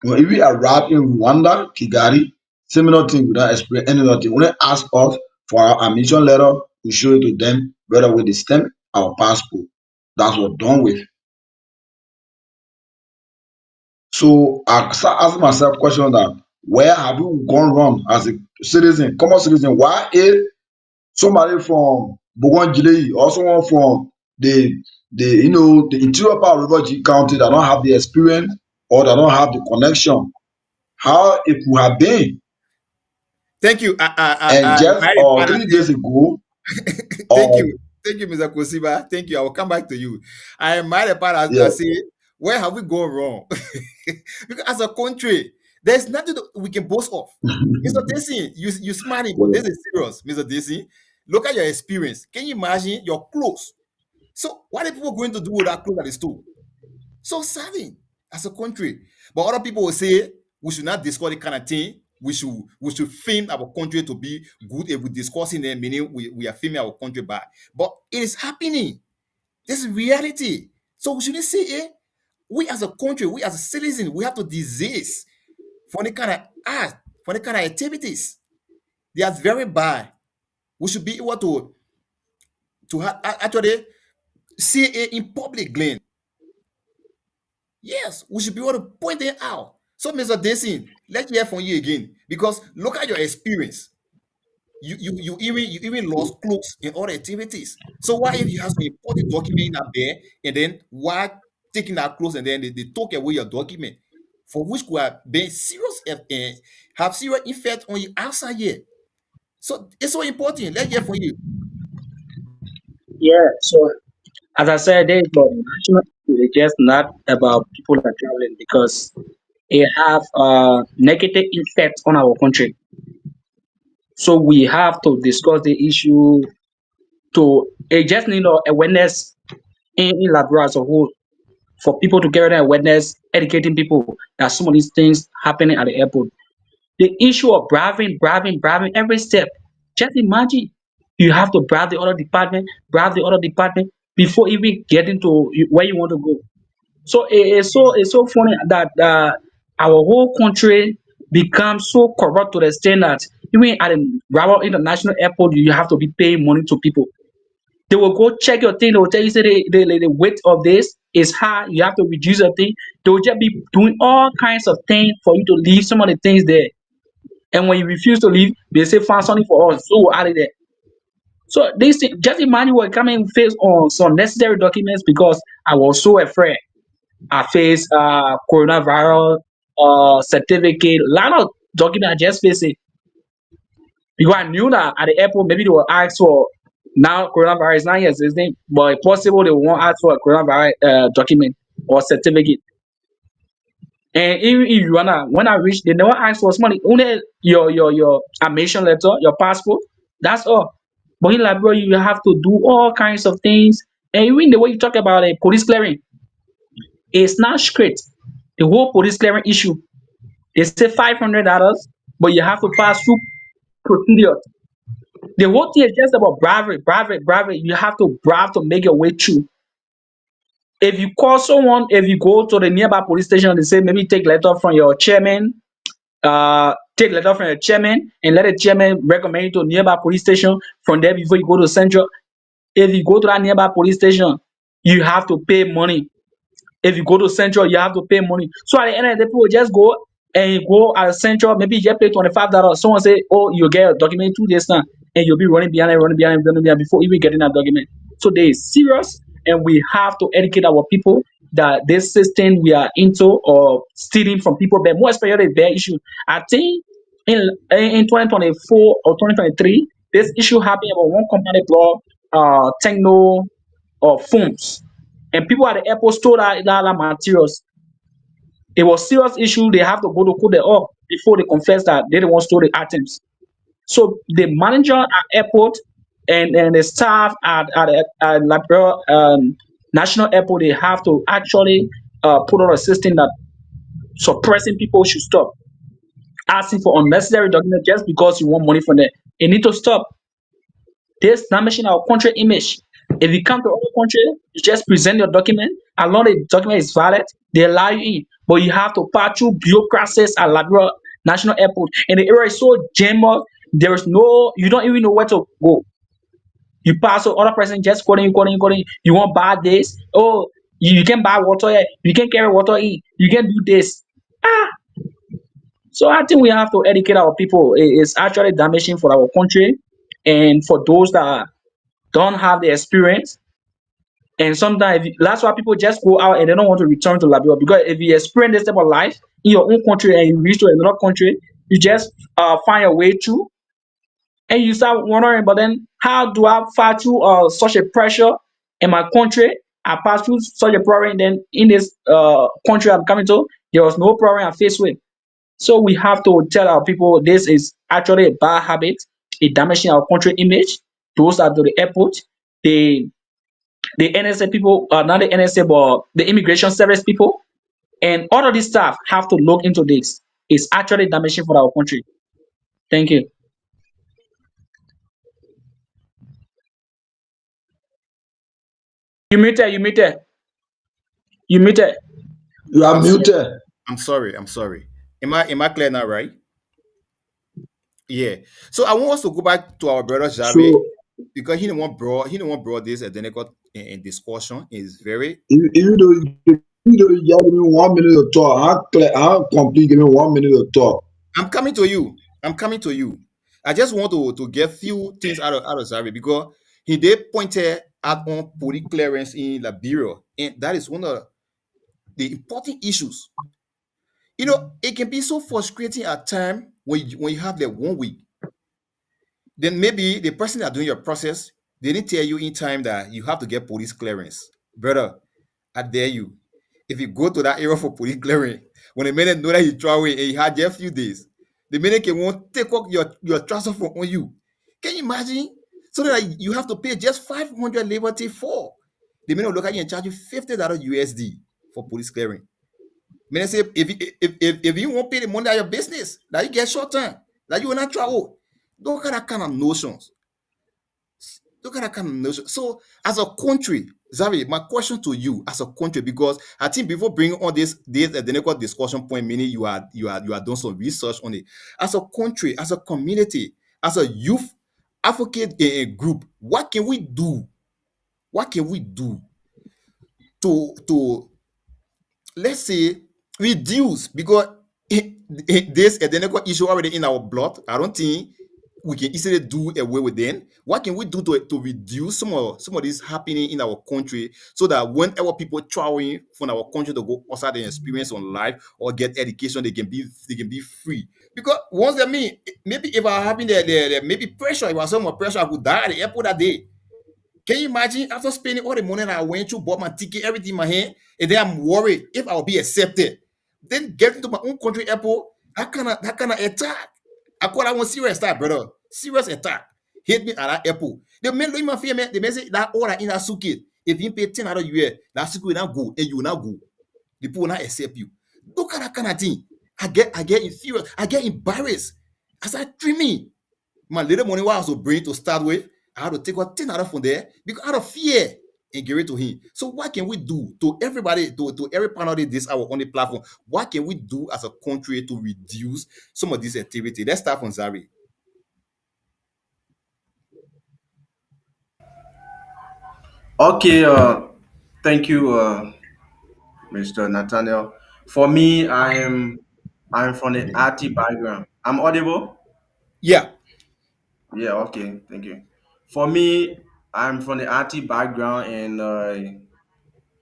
[SPEAKER 8] When we arrived in Rwanda, Kigali, similar thing, we don't experience any other thing. When they ask us for our admission letter, we show it to them, whether with the stamp, our passport. That's what done with. So I start asking myself question that where have we gone wrong as a citizen, common citizen? Why if somebody from Boakai or someone from the interior part of River County that don't have the experience or that don't have the connection? how it could have been.
[SPEAKER 3] Thank you.
[SPEAKER 8] And just
[SPEAKER 3] My partner
[SPEAKER 8] 3 days ago,
[SPEAKER 3] thank
[SPEAKER 8] uh,
[SPEAKER 3] you. Thank you, Mr. Kossigba. Thank you. I will come back to you. I admire the part
[SPEAKER 8] yeah,
[SPEAKER 3] I say, where have we gone wrong? Because as a country, there's nothing that we can boast of. Mr. Desi, you smiling, but
[SPEAKER 8] yeah,
[SPEAKER 3] this is serious, Mr. Desi. Look at your experience. Can you imagine your clothes? So what are people going to do with that clothes that is stolen? So sadly, as a country. But other people will say we should not discuss the kind of thing. We should film our country to be good if we discussing them, meaning we are filming our country bad. But it is happening. This is reality. So we shouldn't say, we as a country, we as a citizen, we have to desist for the kind of art, for the kind of activities. They are very bad. We should be able to actually see it in public, Glenn. Yes, we should be able to point it out. So, Mr. Desin, let's hear from you again. Because look at your experience. You even lost clothes in other activities. So what if you have some important document up there and then why taking that clothes and then they took away your document for which could have been serious have serious effect on you outside here. So it's so important. Let's hear from you.
[SPEAKER 6] Yeah. So as I said, there is no national issue. It's just not about people that are traveling because it have negative effect on our country. So we have to discuss the issue to it just need awareness in Liberia as a whole for people to get awareness, educating people that some of these things happening at the airport. The issue of bribing every step. Just imagine you have to bribe the other department before even getting to where you want to go. So it's so funny that our whole country becomes so corrupt to the extent that even at the Rwanda International Airport, you have to be paying money to people. They will go check your thing. They will tell you say the weight of this is high. You have to reduce your thing. They will just be doing all kinds of things for you to leave some of the things there. And when you refuse to leave, they say find something for us. So we'll add it there. So this thing, just imagine we're coming face on some necessary documents because I was so afraid. I faced coronavirus certificate, a lot of documents I just faced it. Because I knew that at the airport maybe they will ask for now coronavirus is not yet existing, but it's possible they won't ask for a coronavirus document or certificate. And even if you wanna when I reach, they never ask for money. Only your admission letter, your passport. That's all. But in Liberia, you have to do all kinds of things. And even the way you talk about a police clearing, it's not straight. The whole police clearing issue, they say $500, but you have to pass through procedures. The whole thing is just about bribery. You have to bribe to make your way through. If you call someone, if you go to the nearby police station, they say maybe take letter from your chairman, take letter from your chairman and let the chairman recommend you to nearby police station. From there, before you go to central, if you go to that nearby police station, you have to pay money. If you go to central, you have to pay money. So at the end of the day, people just go and you go at central, maybe you just pay $25. Someone say, oh, you get a document 2 days now, and you'll be running behind before even getting that document. So they is serious, and we have to educate our people that this system we are into or stealing from people, but more especially their issue. I think in 2024 or 2023, this issue happened about one company called Techno or Phones, and people at the airport stole that materials. It was serious issue. They have to go to court the up before they confess that they don't want to store the items. So the manager at airport and the staff at Liberia National Airport, they have to actually put out a system that suppressing people should stop. Asking for unnecessary documents just because you want money from them. It need to stop. This damaging our country image. If you come to other country, you just present your document. As long as the document is valid, they allow you in. But you have to pass through bureaucracies at Liberia National Airport. And the area is so jammed up, there is no, you don't even know where to go. You pass to other person just calling. You want buy this? Oh, you can buy water here. You can carry water in. You can do this. Ah, so I think we have to educate our people. It's actually damaging for our country and for those that don't have the experience. And sometimes that's why people just go out and they don't want to return to Liberia because if you experience this type of life in your own country and you reach to another country, you just find your way through and you start wondering, but then how do I fight through such a pressure in my country? I pass through such a problem, then in this country I'm coming to, there was no problem I faced with. So we have to tell our people this is actually a bad habit, it damaging our country image. Those are to the airport, the NSA people, not the NSA, but the immigration service people, and all of this staff have to look into this. It's actually damaging for our country. Thank you. You muted. You muted. You muted.
[SPEAKER 8] You are
[SPEAKER 3] I'm sorry.
[SPEAKER 8] muted.
[SPEAKER 3] I'm sorry. I'm sorry. Am I clear now, right? Yeah. So I want us to go back to our brother Javi
[SPEAKER 8] So
[SPEAKER 3] because he didn't want brought this identical in discussion is very.
[SPEAKER 8] even though you just give me 1 minute to talk, how complete give me 1 minute to talk.
[SPEAKER 3] I'm coming to you. I'm coming to you. I just want to get few things out of Javi because he did pointed out on police clearance in Liberia, and that is one of the important issues. It can be so frustrating at time when you have the 1 week. Then maybe the person that doing your process, they didn't tell you in time that you have to get police clearance. Brother, I dare you. If you go to that area for police clearance, when the minute know that you travel and you had just few days, the minute can won't take up your transfer from on you. Can you imagine? So that you have to pay just 500 liberty for. The minute look at you and charge you $50 USD for police clearance. Minute say if you won't pay the money out of your business, that you get short term, that you will not travel. Those kind of notions. Look at that kind of notion. So, as a country, Zari, my question to you, as a country, because I think before bringing on this identical discussion point, meaning you are doing some research on it. As a country, as a community, as a youth advocate group, what can we do? What can we do to let's say reduce because this identical issue already in our blood. I don't think we can easily do away with them. What can we do to reduce some of this happening in our country so that whenever people traveling from our country to go outside and experience on life or get education, they can be free. Because once they mean maybe if I having the maybe pressure, if I have some more pressure, I could die at the airport that day. Can you imagine after spending all the money that I went through, bought my ticket, everything in my hand, and then I'm worried if I'll be accepted. Then getting to my own country airport, that kind of attack. I call that one serious attack, brother. Serious attack. Hit me at that airport. The men look in my fear, man. The man say that order in that suitcase. If you pay 10 out of you, that suitcase will not go, and you will not go. The people will not accept you. Look at that kind of thing. I get inferior. I get embarrassed. I start dreaming. My little money what I was to bring to start with, I had to take out 10 out of from there because out of fear and give it to him. So what can we do to everybody, to every panel this hour on the platform? What can we do as a country to reduce some of this activity? Let's start from Zari.
[SPEAKER 4] Okay, thank you, Mr. Nathaniel. For me, I'm from the arty background. I'm audible?
[SPEAKER 3] Yeah.
[SPEAKER 4] Yeah, okay, thank you. For me, I'm from the arty background, and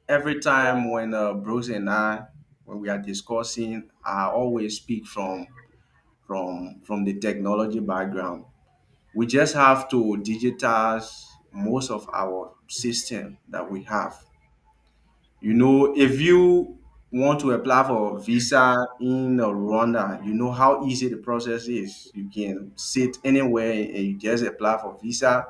[SPEAKER 4] every time when Bruce and I, when we are discussing, I always speak from the technology background. We just have to digitize most of our system that we have. If you want to apply for a visa in Rwanda, you know how easy the process is. You can sit anywhere and you just apply for visa,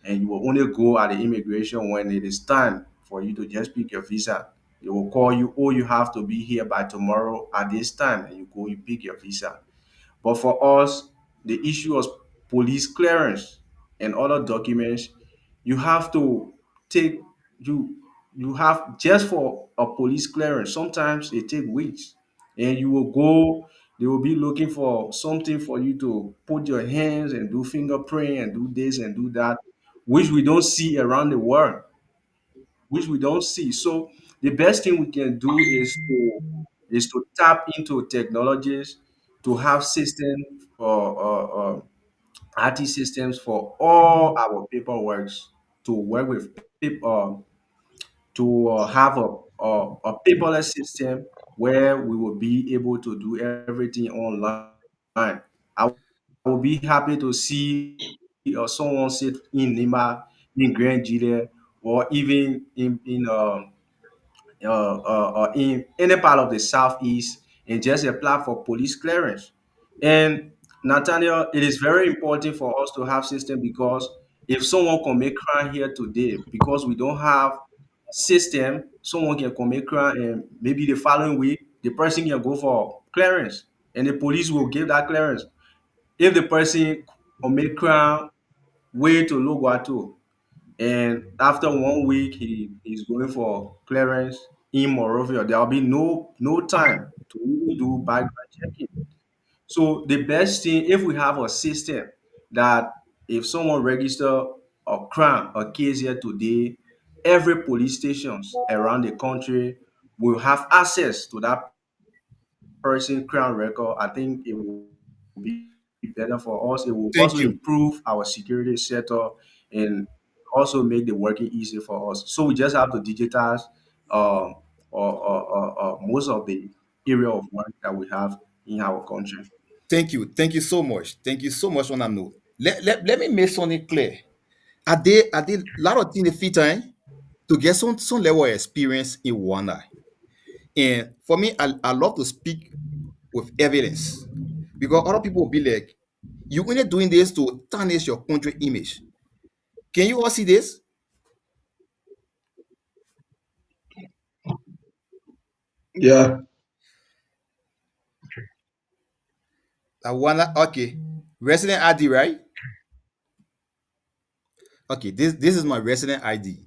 [SPEAKER 4] and you will only go at the immigration when it is time for you to just pick your visa. They will call you, oh, you have to be here by tomorrow at this time, and you go, you pick your visa. But for us, the issue of police clearance and other documents, you have to take you you have just for a police clearance. Sometimes it take weeks, and you will go. They will be looking for something for you to put your hands and do fingerprint and do this and do that, which we don't see around the world, which we don't see. So the best thing we can do is to tap into technologies to have systems for IT systems for all our paperwork to work with people to have a paperless system where we will be able to do everything online. I will be happy to see someone sit in Lima, in Grand Gile, or even in any part of the southeast and just apply for police clearance. And Nathaniel, it is very important for us to have system because if someone commit crime here today, because we don't have system, someone can commit crime and maybe the following week the person can go for clearance and the police will give that clearance. If the person commit crime way to Loguato, and after 1 week he's going for clearance in Morovia, there will be no time to even do background checking. So the best thing if we have a system that if someone register a crime, a case here today, every police stations around the country will have access to that person crime record. I think it will be better for us. It will also improve
[SPEAKER 3] Thank
[SPEAKER 4] our
[SPEAKER 3] you.
[SPEAKER 4] security setup and also make the working easier for us. So we just have to digitize um, most of the area of work that we have in our country.
[SPEAKER 3] Thank you. Thank you so much. Thank you so much on that note. Let me make something clear. Are they a lot of things in the fit time to get some level of experience in Rwanda. And for me, I love to speak with evidence because other people will be like, you only doing this to tarnish your country image. Can you all see this?
[SPEAKER 8] Yeah.
[SPEAKER 3] Rwanda, okay. Resident ID, right? Okay, this is my resident ID.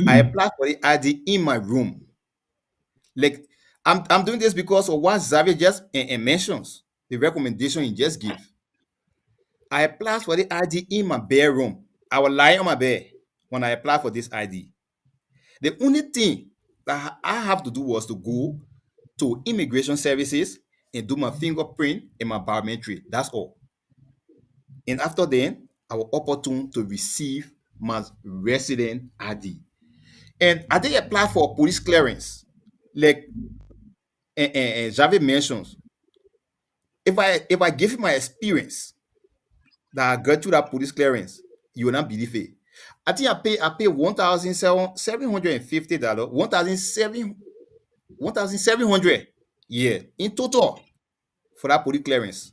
[SPEAKER 3] I applied for the ID in my room. Like I'm doing this because of what Xavier just mentions, the recommendation he just gave. I applied for the ID in my bedroom. I was lying on my bed when I applied for this ID. The only thing that I have to do was to go to immigration services and do my fingerprint and my biometric. That's all. And after then, I was opportune to receive my resident ID. And I did apply for police clearance. Like Javi mentions, if I give you my experience that I got through that police clearance, you will not believe it. I think I pay $1,750, 1,700, yeah, in total for that police clearance.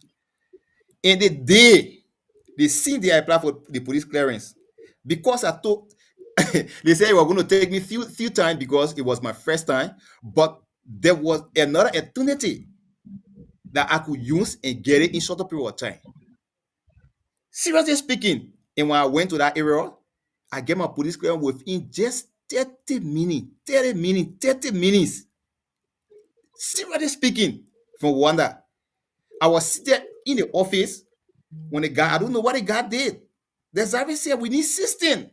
[SPEAKER 3] And the day they see the I apply for the police clearance, because I told they said it was going to take me few times because it was my first time, but there was another opportunity that I could use and get it in shorter period of time. Seriously speaking, and when I went to that area, I get my police clearance within just 30 minutes, 30 minutes, 30 minutes. Seriously speaking, from Rwanda, I was sitting in the office when the guy, I don't know what the guy did. The service said, we need system.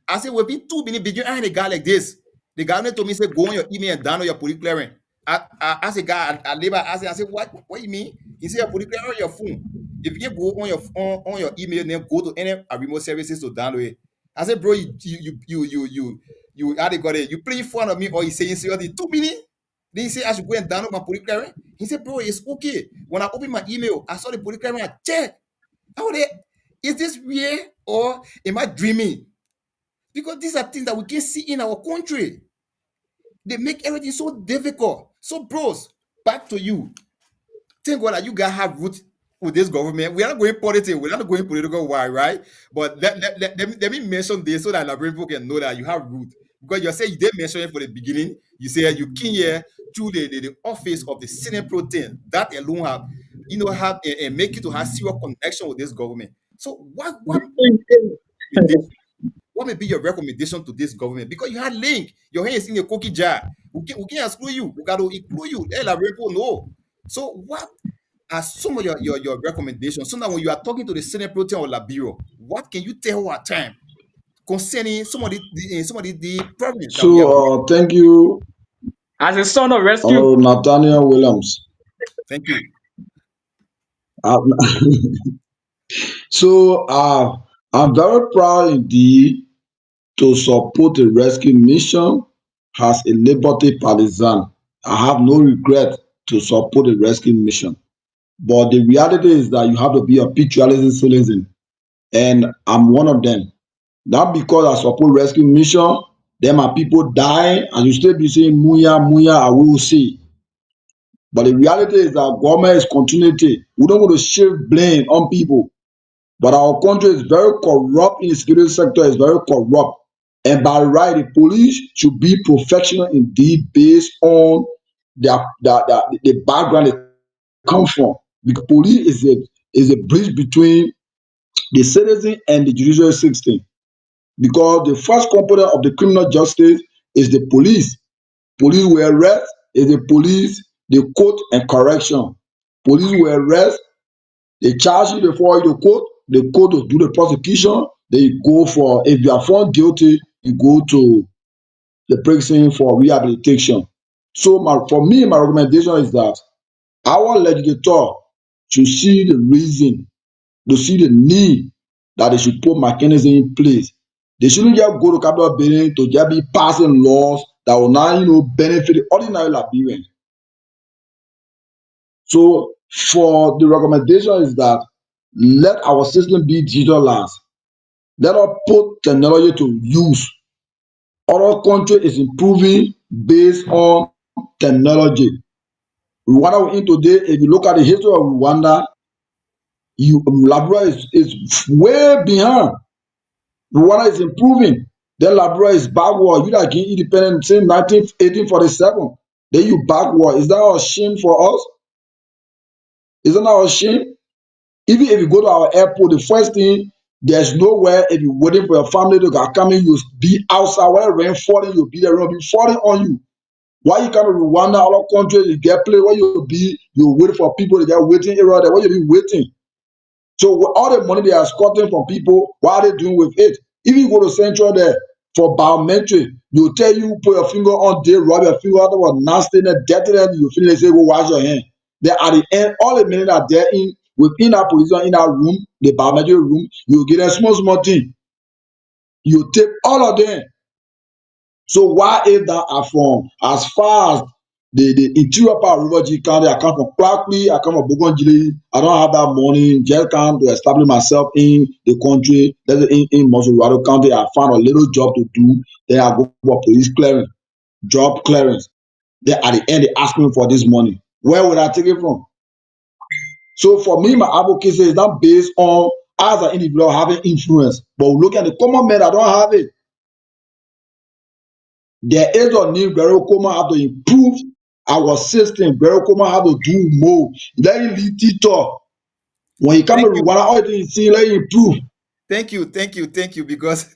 [SPEAKER 3] I said, we've been 2 minutes behind a guy like this. The guy told me, say, go on your email and download your police clearance. I asked a guy, I said, what you mean? He said, your police clearance on your phone. If you can go on your email, then go to any remote services to download it. I said, bro, you how they got it? You playing fun of me or you saying seriously 2 minutes? Then he said, I should go and download my police clearance. He said, bro, it's okay. When I opened my email, I saw the police clearance. I checked. How they? Is this real or am I dreaming? Because these are things that we can see in our country. They make everything so difficult. So, bros, back to you. Thank God that you guys have roots with this government. We are not going politics. We're not going political why, right? But let me mention this so that Liberian people can know that you have root. Because you say you did mention it for the beginning. You say you came here through the office of the Senate protein. That alone have and make you to have serious connection with this government. So what may be your recommendation to this government? Because you had link, your hand is in a cookie jar. We can't exclude you. We got to include you. Let our people know. So what are some of your recommendations? So now when you are talking to the Senate Protein or Liberia, what can you tell our time concerning some of the problems that we have here?
[SPEAKER 8] So thank you,
[SPEAKER 6] As a son of rescue,
[SPEAKER 8] Honorable Nathaniel Williams.
[SPEAKER 3] Thank you.
[SPEAKER 8] Uh, I'm very proud indeed to support the rescue mission as a liberty partisan, I have no regret to support the rescue mission. But the reality is that you have to be a patriotic citizen, and I'm one of them. Not because I support rescue mission, then my people die, and you still be saying Muya, Muya, I will see. But the reality is that government is continuity. We don't want to shift blame on people. But our country is very corrupt in the security sector, is very corrupt. And by right, the police should be professional indeed based on the background they come from. Because police is a bridge between the citizen and the judicial system. Because the first component of the criminal justice is the police. Police will arrest is the police, the court and correction. Police will arrest, they charge you before you the court will do the prosecution, then you go for, if you are found guilty, you go to the prison for rehabilitation. So for me, my recommendation is that our legislator should see the reason, to see the need that they should put mechanism in place. They shouldn't just go to capital building to just be passing laws that will not, benefit the ordinary Liberians. So for the recommendation is that let our system be digitalized. Let us put technology to use. Other country is improving based on technology. Rwanda we're in today, if you look at the history of Rwanda, Liberia is way behind. Rwanda is improving. Then Liberia is backward. You that get independent since 1847. Then you backward. Is that a shame for us? Isn't that a shame? Even if you go to our airport, the first thing, there's nowhere if you're waiting for your family to come in, you'll be outside. When it rain falling, you'll be there, rain will be falling on you. Why you come to Rwanda, other countries, you get place where you'll be, you wait for people to get waiting area there, where you'll be waiting. So with all the money they are squatting from people, what are they doing with it? If you go to Central there for biometric, they'll tell you put your finger on there, rub your finger out, what nasty, dirty, then you feel they say go wash your hand. Then at the end, all the men are there within that position, in that room, the biometric room, you get a small thing. You take all of them. So why if that are from as far as the interior part of River G County, I come from Clarkley, I come from Bogonjili, I don't have that money, just come to establish myself in the country, in Monterey County, I found a little job to do, then I go for police clearance, job clearance. Then at the end, they ask me for this money. Where would I take it from? So for me, my advocacy is not based on as an individual having influence, but look at the common man, I don't have it. There is a need Berokoma have to improve our system. Berokoma have to do more. Let him lead talk. When you come to
[SPEAKER 3] Thank you.
[SPEAKER 8] Rwanda, all you see, let him improve.
[SPEAKER 3] Thank you, because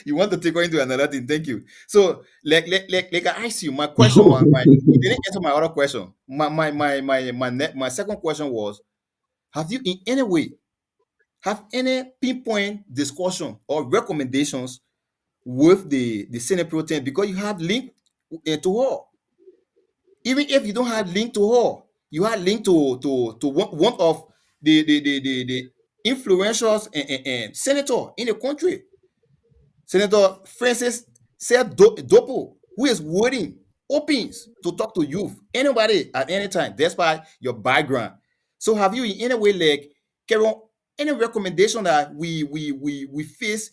[SPEAKER 3] you want to take on into another thing. Thank you. So, like I asked you, my question, you didn't answer my other question. My second question was: have you in any way have any pinpoint discussion or recommendations with the Senate Pro Tem, because you have link to her? Even if you don't have link to her, you have link to one of the influential senator in the country, Senator Francis said Dopo, who is willing, opens to talk to youth, anybody at any time, despite your background. So have you in any way, like, Kevin, any recommendation that we face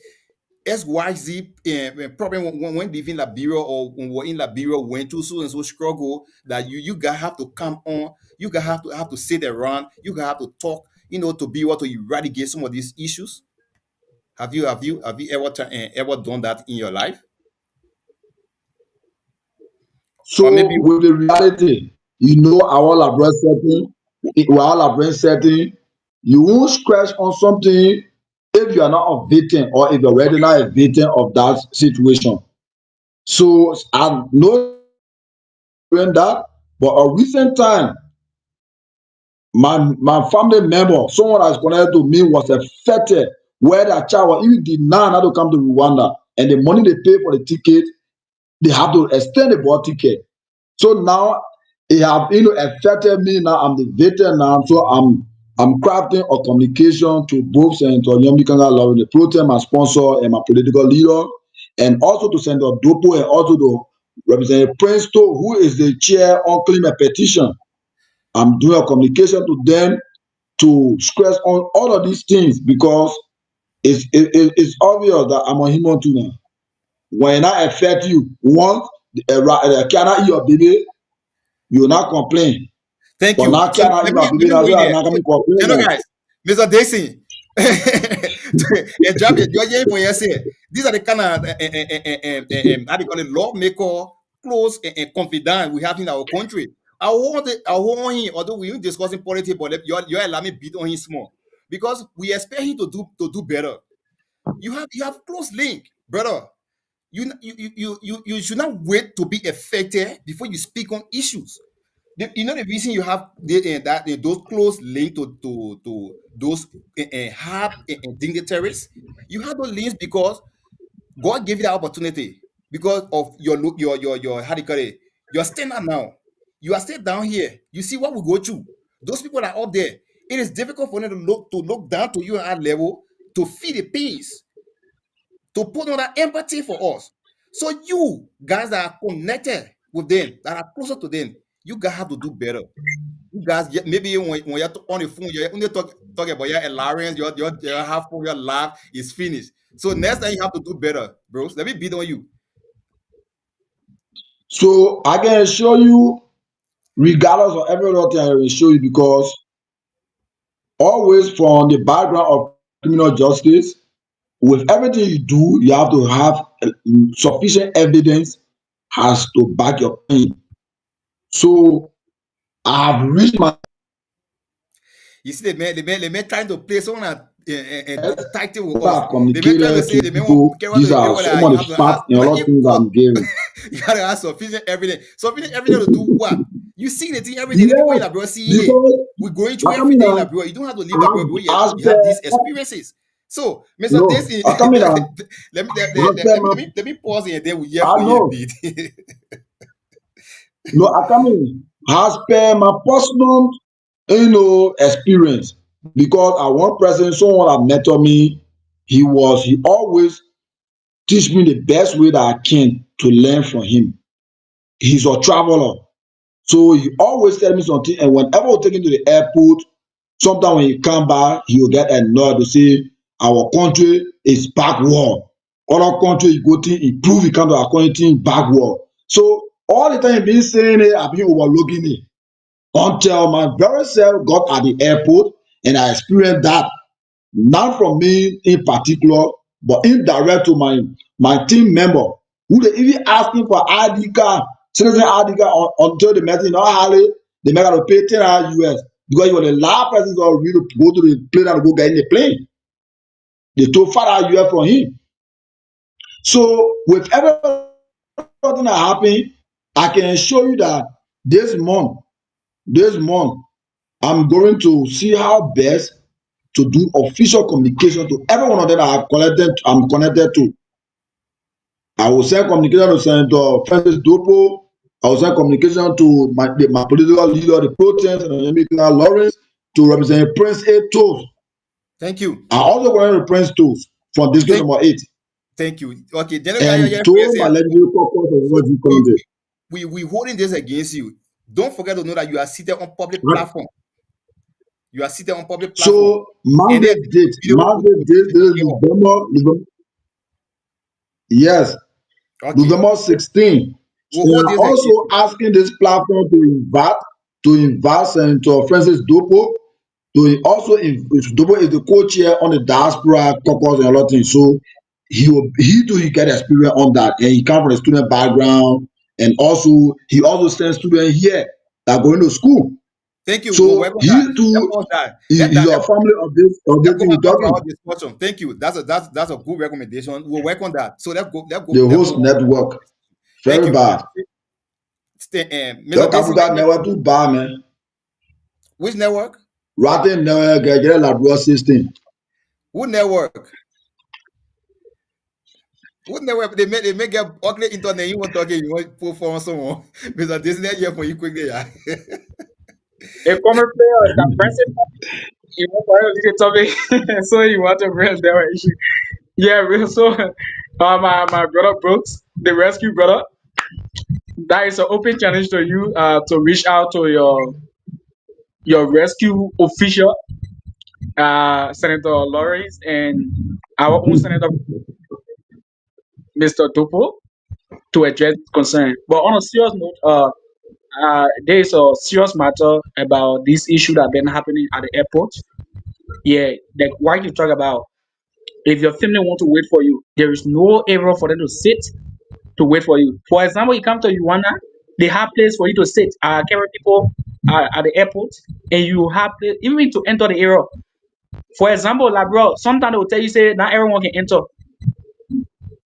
[SPEAKER 3] SYZ problem when living Liberia, or when we're in Liberia, went through so and so struggle, that you guys have to come on, you guys have to sit around, you guys have to talk, to be able to eradicate some of these issues? Have you ever done that in your life? Or
[SPEAKER 8] So
[SPEAKER 3] maybe
[SPEAKER 8] with the reality, our Labrador setting, our Labrador setting, you won't scratch on something if you are not a victim or if you're already not a victim of that situation. So I'm not doing that, but a recent time, my family member, someone that's connected to me, was affected where that child was even denied not to come to Rwanda, and the money they pay for the ticket, they have to extend the bus ticket. So now it have affected me. Now I'm the victim now, so I'm crafting a communication to both Senator Yomi Kanga Law, the pro tem, my sponsor, and my political leader, and also to Senator Dopo, and also to Representative Prince Too, who is the chair on claim a petition. I'm doing a communication to them to stress on all of these things because it's obvious that I'm a human too now. When I affect you, one, cannot eat your baby, you will not complain.
[SPEAKER 3] Thank
[SPEAKER 8] But
[SPEAKER 3] you.
[SPEAKER 8] now
[SPEAKER 3] So
[SPEAKER 8] cannot eat
[SPEAKER 3] let
[SPEAKER 8] my
[SPEAKER 3] me
[SPEAKER 8] baby, now
[SPEAKER 3] go
[SPEAKER 8] so
[SPEAKER 3] in
[SPEAKER 8] I'm
[SPEAKER 3] there.
[SPEAKER 8] not
[SPEAKER 3] So,
[SPEAKER 8] going to complain now.
[SPEAKER 3] guys, Mr. Dixon, and Javier, you're here for your say. These are the kind of how do you call it, lawmaker, close and confidant we have in our country. I want him, although we ain't discussing politics, but you're allowing me beat on him small because we expect him to do better. You have close link, brother. You should not wait to be affected before you speak on issues. The reason you have those close link to those high dignitaries, you have those links because God gave you that opportunity because of your how do you call it, your standard now. You are still down here. You see what we go through. Those people that are up there. It is difficult for them to look down to you at our level to feel the pains, to put on that empathy for us. So you guys that are connected with them, that are closer to them, you guys have to do better. You guys, maybe when you're on the phone, you're only talk about your allowance, your half of your life is finished. So next time you have to do better, bros. Let me beat on you.
[SPEAKER 8] So I can assure you, regardless of every other thing I will show you, because always from the background of criminal justice, with everything you do, you have to have sufficient evidence has to back your claim. So I have reached my
[SPEAKER 3] You see, the man trying to play someone tactic with
[SPEAKER 8] what
[SPEAKER 3] us.
[SPEAKER 8] I've
[SPEAKER 3] The man trying to
[SPEAKER 8] communicated
[SPEAKER 3] say
[SPEAKER 8] to
[SPEAKER 3] the man
[SPEAKER 8] people.
[SPEAKER 3] want carry on to
[SPEAKER 8] These
[SPEAKER 3] the
[SPEAKER 8] are
[SPEAKER 3] level
[SPEAKER 8] some
[SPEAKER 3] that
[SPEAKER 8] of
[SPEAKER 3] you
[SPEAKER 8] the
[SPEAKER 3] have to
[SPEAKER 8] facts
[SPEAKER 3] have.
[SPEAKER 8] and a
[SPEAKER 3] Like
[SPEAKER 8] lot of
[SPEAKER 3] in
[SPEAKER 8] things
[SPEAKER 3] court,
[SPEAKER 8] I'm giving.
[SPEAKER 3] you gotta have sufficient evidence. Sufficient evidence to do what? You see the thing every day. The people in
[SPEAKER 8] Yes,
[SPEAKER 3] Liberia see here.
[SPEAKER 8] because
[SPEAKER 3] We're going through
[SPEAKER 8] I come in
[SPEAKER 3] everything in
[SPEAKER 8] and
[SPEAKER 3] Liberia. You don't have to leave Liberia. Bro. You
[SPEAKER 8] as
[SPEAKER 3] have these
[SPEAKER 8] per
[SPEAKER 3] experiences. So, Mr.
[SPEAKER 8] no,
[SPEAKER 3] Desi,
[SPEAKER 8] I come in and
[SPEAKER 3] let me let,
[SPEAKER 8] as
[SPEAKER 3] let,
[SPEAKER 8] per
[SPEAKER 3] let me
[SPEAKER 8] my
[SPEAKER 3] let me let me pause here and then we hear
[SPEAKER 8] I
[SPEAKER 3] for you a
[SPEAKER 8] know
[SPEAKER 3] bit.
[SPEAKER 8] no, I come in as per my personal experience because I one person someone that mentor me, he always teach me the best way that I can to learn from him. He's a traveler. So he always tell me something, and whenever we take him to the airport, sometimes when he come back, he will get annoyed to say our country is backward. Other country you go to improve, he come to our country backward. So all the time he been saying it, I've been overlooking it until my very self got at the airport and I experienced that not from me in particular, but indirect to my team member who they even asking for ID card, citizen ID card until the message not highly, they make to pay 10 US because you were the last person to really go to the plane and go get in the plane. They took 5 US from him. So with everything that happened, I can show you that this month, this month, I'm going to see how best to do official communication to every one of them I'm connected to. I will send communication to Senator Francis Dopo. I will send communication to my political leader, the protest, and Lawrence, to represent Prince A. Toes.
[SPEAKER 3] Thank you.
[SPEAKER 8] I also connect to Prince Toes from district
[SPEAKER 3] Thank
[SPEAKER 8] number 8
[SPEAKER 3] thank you. Okay, then
[SPEAKER 8] and to my legislative caucus of
[SPEAKER 3] so
[SPEAKER 8] West
[SPEAKER 3] we,
[SPEAKER 8] Columbia.
[SPEAKER 3] we holding this against you. Don't forget to know that you are seated on public
[SPEAKER 8] Right?
[SPEAKER 3] platform. You are seated on public platform.
[SPEAKER 8] So
[SPEAKER 3] And then
[SPEAKER 8] mandate date, this is yes,
[SPEAKER 3] okay.
[SPEAKER 8] November 16.
[SPEAKER 3] We'll
[SPEAKER 8] They
[SPEAKER 3] hold
[SPEAKER 8] are
[SPEAKER 3] this against
[SPEAKER 8] also
[SPEAKER 3] you.
[SPEAKER 8] asking this platform to invite Senator Francis Dopo. Dopo is the co-chair on the diaspora caucus and a lot of things. So he too he get experience on that, and he come from a student background, and also he also sends students here that are going to school.
[SPEAKER 3] Thank you. We'll work
[SPEAKER 8] So
[SPEAKER 3] on that.
[SPEAKER 8] he
[SPEAKER 3] Let's
[SPEAKER 8] too
[SPEAKER 3] pause that.
[SPEAKER 8] is a family of
[SPEAKER 3] Let's
[SPEAKER 8] this
[SPEAKER 3] go
[SPEAKER 8] thing
[SPEAKER 3] back
[SPEAKER 8] we're
[SPEAKER 3] onto our
[SPEAKER 8] talking.
[SPEAKER 3] discussion. Thank you. That's a good recommendation. We'll work on that. So
[SPEAKER 8] The
[SPEAKER 3] let's
[SPEAKER 8] host
[SPEAKER 3] move on.
[SPEAKER 8] network
[SPEAKER 3] Thank
[SPEAKER 8] very
[SPEAKER 3] you.
[SPEAKER 8] bad.
[SPEAKER 3] Mr.
[SPEAKER 8] Your
[SPEAKER 3] Dixon,
[SPEAKER 8] Kabuga network too bad, man.
[SPEAKER 3] which network?
[SPEAKER 8] Rotten network get like bro 16.
[SPEAKER 3] What network? What network? They may get ugly internet. You want talking, you want put for someone. Mr. Dixon, here for you quickly, yeah.
[SPEAKER 6] A common player is that president. You want to the topic, so you want to bring their issue. Yeah, so my brother Brooks, the rescue brother. That is an open challenge to you to reach out to your rescue official, Senator Lawrence, and our own Senator Mr. Dopo to address concern. But on a serious note, there is a serious matter about this issue that been happening at the airport. Yeah, like what you talk about. If your family want to wait for you, there is no area for them to sit to wait for you. For example, you come to Rwanda, they have place for you to sit. Carry people at the airport, and you have place, even to enter the area. For example, like bro, sometimes they will tell you say not everyone can enter.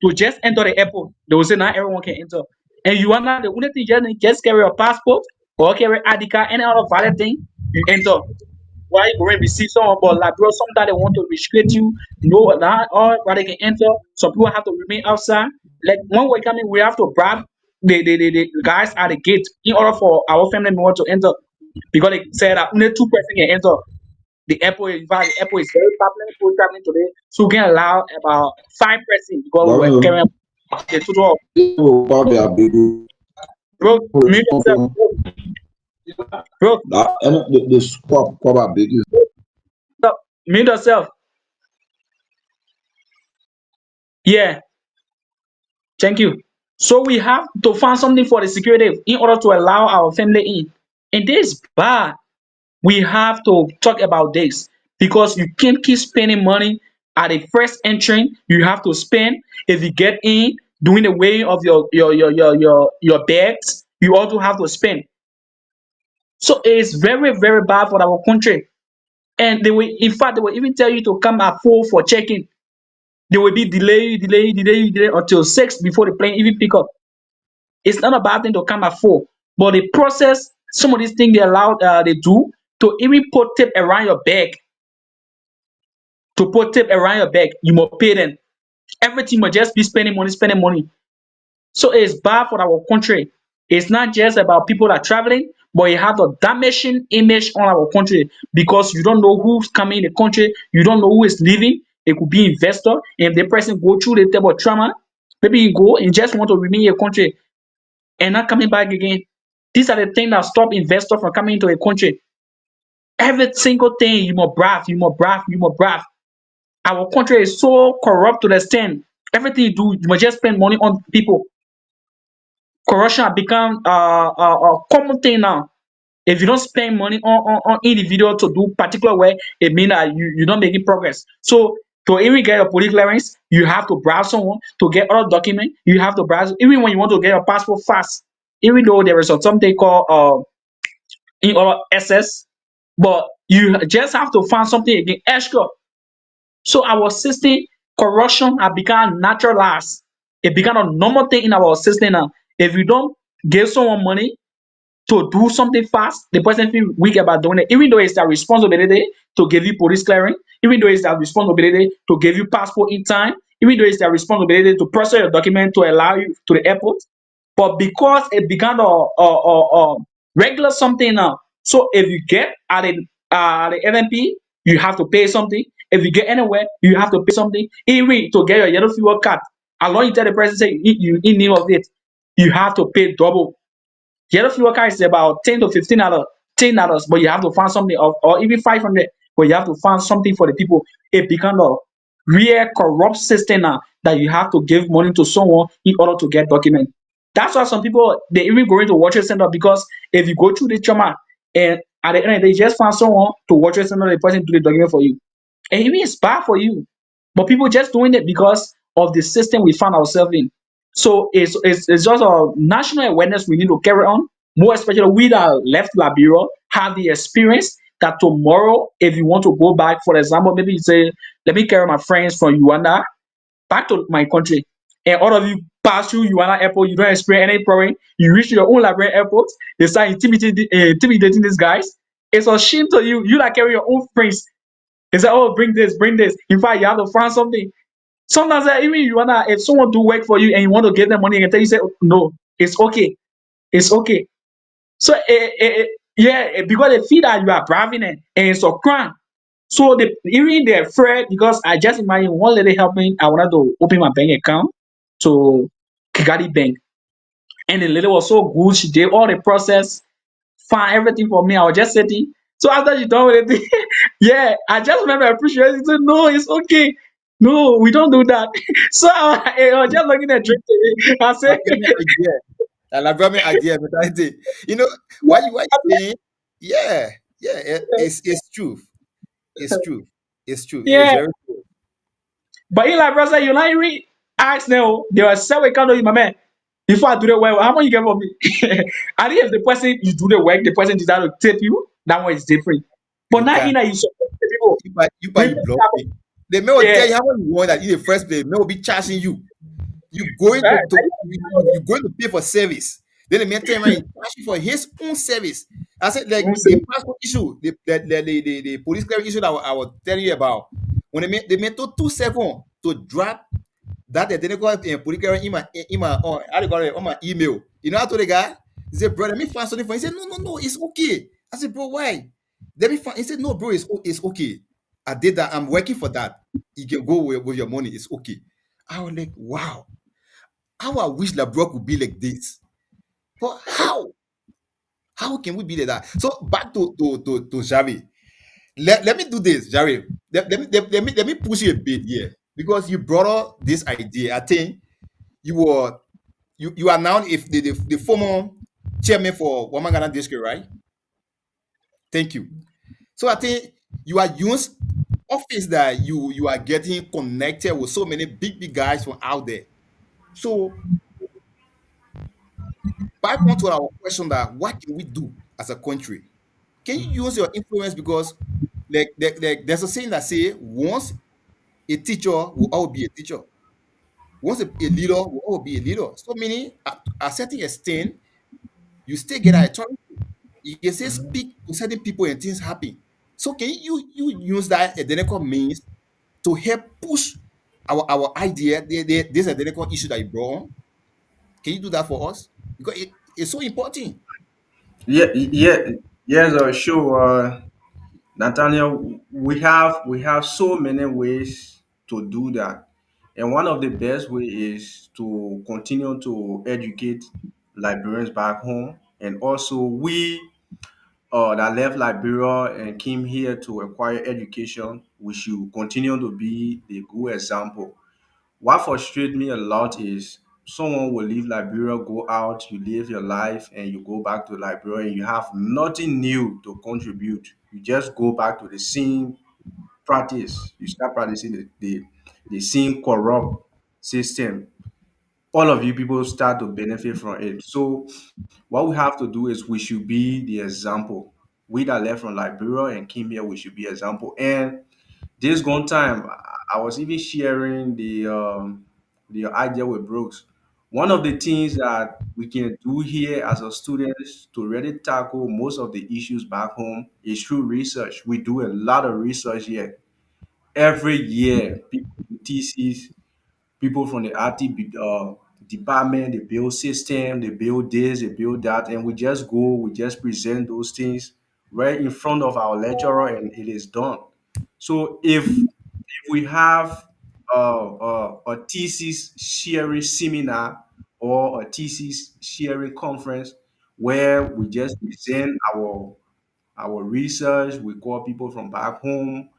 [SPEAKER 6] To just enter the airport, they will say not everyone can enter. And you wanna the only thing just carry your passport or carry ID card, any other valid thing, you enter. Why you going to see someone but like bro, sometimes they want to restrict you. No, not all where they can enter. Some people have to remain outside. Like when we come in, we have to bribe the guys at the gate in order for our family member to enter. Because they said that only two-person can enter. The airport, in fact, the airport is very popular for traveling today. So we can allow about 5% because we were
[SPEAKER 8] Well,
[SPEAKER 6] carrying the total of
[SPEAKER 8] will probably a big
[SPEAKER 6] bro, me yourself,
[SPEAKER 8] responsible.
[SPEAKER 6] bro,
[SPEAKER 8] That and the squad cover big.
[SPEAKER 6] bro, me yourself. Yeah, thank you. So we have to find something for the security in order to allow our family in. And this is bad. We have to talk about this because you can't keep spending money at the first entry. You have to spend if you get in doing the weighing of your bags. You also have to spend. So it's very very bad for our country. And they will, in fact, they will even tell you to come at 4 for checking. They will be delay until 6 before the plane even pick up. It's not a bad thing to come at 4, but the process, some of these things they allow, they do to even put tape around your bag. To put tape around your bag, you must pay them. Everything must just be spending money, spending money. So it's bad for our country. It's not just about people that are traveling, but it have a damaging image on our country because you don't know who's coming in the country, you don't know who is leaving. It could be investor, and if the person go through the type of trauma, maybe you go and just want to remain in a country and not coming back again. These are the things that stop investors from coming into a country. Every single thing you must brave, you must brave, you must brave. Our country is so corrupt to the extent everything you do, you must just spend money on people. Corruption has become a common thing now. If you don't spend money on individual to do particular work, it means that you're not making progress. So to even get a police clearance, you have to browse someone. To get other document, you have to browse. Even when you want to get your passport fast, even though there is something called in other SS, but you just have to find something again extra. So our system, corruption has become naturalized. It become a normal thing in our system now. If you don't give someone money to do something fast, the person feel weak about doing it, even though it's their responsibility to give you police clearance, even though it's their responsibility to give you passport in time, even though it's their responsibility to process your document to allow you to the airport. But because it began a regular something now, so if you get at the LMP, you have to pay something. If you get anywhere, you have to pay something. Even to get your yellow fuel card, along you tell the person say you in need of it, you have to pay double. Yellow fuel card is about $10 to $15, $10, but you have to find something of, or even 500, but you have to find something for the people. It becomes a real corrupt system now that you have to give money to someone in order to get document. That's why some people they even go into watcher center because if you go through the trauma and at the end they just find someone to watcher center, the person do the document for you. And even it's bad for you. But people just doing it because of the system we found ourselves in. So it's just a national awareness we need to carry on. More especially we that left Liberia have the experience that tomorrow, if you want to go back, for example, maybe you say, let me carry my friends from Rwanda back to my country. And all of you pass through Rwanda airport, you don't experience any problem. You reach your own Liberian airport, they start intimidating these guys. It's a shame to you. You that carry your own friends. They say, oh, bring this, bring this. In fact, you have to find something. Sometimes even you wanna, if someone do work for you and you want to give them money and tell you say, no, it's okay, it's okay. So yeah, because they feel that you are bribing it and it's a crime. So they even they're afraid because I just imagine one lady helping. I wanted to open my bank account to Kigali Bank. And the lady was so good. She did all the process, fine, everything for me. I was just sitting. So after she done with it, yeah, I just remember appreciating. She said, "No, it's okay. No, we don't do that." So I was just looking at drink to me. I said,
[SPEAKER 3] Labiomi idea. Labiomi idea. But I think, you know, why you saying? Yeah, yeah, it's true. It's true. It's true. It is
[SPEAKER 6] "Yeah."
[SPEAKER 3] very true.
[SPEAKER 6] But in like brother, you like read ask now. There was seven kind of my man. Before I do the work, how much you get for me? And if the person you do the work, the person decide to tip you, that one is different. But
[SPEAKER 3] You
[SPEAKER 6] now
[SPEAKER 3] can.
[SPEAKER 6] in you support the people.
[SPEAKER 3] You
[SPEAKER 6] Maybe
[SPEAKER 3] block me. The man will tell
[SPEAKER 6] yeah.
[SPEAKER 3] you how much you want that in the first place. The man will be charging you. You going
[SPEAKER 6] Right.
[SPEAKER 3] you going to pay for service. Then the man tell you he charge you for his own service. I said like
[SPEAKER 6] You
[SPEAKER 3] the
[SPEAKER 6] see?
[SPEAKER 3] passport issue, the police clearance issue that I was telling you about. When they made 2 seconds to drop that they didn't go police clearance in my how they call it on my email. You know how to the guy? He said, bro, let me find something for you. He said, no, it's okay. I said, bro, why? Let me find. He said, no, bro, it's okay. I did that. I'm working for that. You can go with your money. It's okay. I was like, wow. How I wish LeBron could be like this. But how? How can we be like that? So back to Javi. Let me do this, Javi. Let me push you a bit here because you brought up this idea. I think you were you are now if the former chairman for Wamangana district, right? Thank you. So I think you are used office that you are getting connected with so many big guys from out there. So back on to our question that what can we do as a country? Can you use your influence because like there's a saying that say once a teacher will always be a teacher. Once a leader will always be a leader. So meaning at a certain extent, you still get an authority. You can say speak to certain people and things happen. So can you use that identical means to help push our idea, this identical issue that you brought on? Can you do that for us? Because it's so important.
[SPEAKER 4] Yeah, yeah, yes, sure. Nathaniel, we have so many ways to do that, and one of the best way is to continue to educate Liberians back home, and also we that left Liberia and came here to acquire education. We should continue to be the good example. What frustrates me a lot is someone will leave Liberia, go out, you live your life, and you go back to Liberia and you have nothing new to contribute. You just go back to the same practice. You start practicing the same corrupt system. All of you people start to benefit from it. So what we have to do is we should be the example. We that left from Liberia and came here, we should be example. And this gone time, I was even sharing the idea with Brooks. One of the things that we can do here as a students to really tackle most of the issues back home is through research. We do a lot of research here. Every year, people do thesis, people from the IT department, they build system, they build this, they build that, and we just present those things right in front of our lecturer, and it is done. So if we have a thesis sharing seminar or a thesis sharing conference where we just present our research, we call people from back home,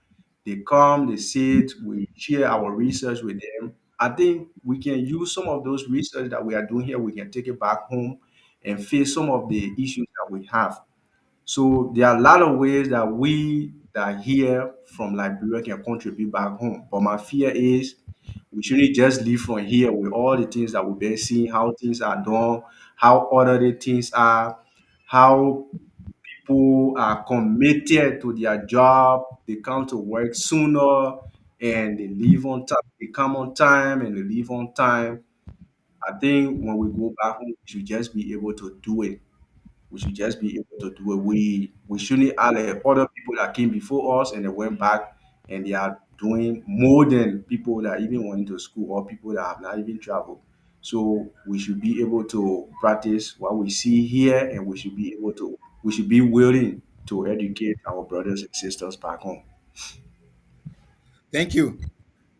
[SPEAKER 4] they come, they sit, we share our research with them. I think we can use some of those research that we are doing here, we can take it back home and face some of the issues that we have. So there are a lot of ways that we that here from Liberia can contribute back home. But my fear is we shouldn't just live from here with all the things that we've been seeing, how things are done, how orderly things are, how people are committed to their job. They come to work sooner and they leave on time. They come on time and they leave on time. I think when we go back home, we should just be able to do it. We should just be able to do it. We shouldn't allow other people that came before us and they went back and they are doing more than people that even went to school or people that have not even traveled. So we should be able to practice what we see here, and we should be willing to educate our brothers and sisters back home.
[SPEAKER 3] Thank you.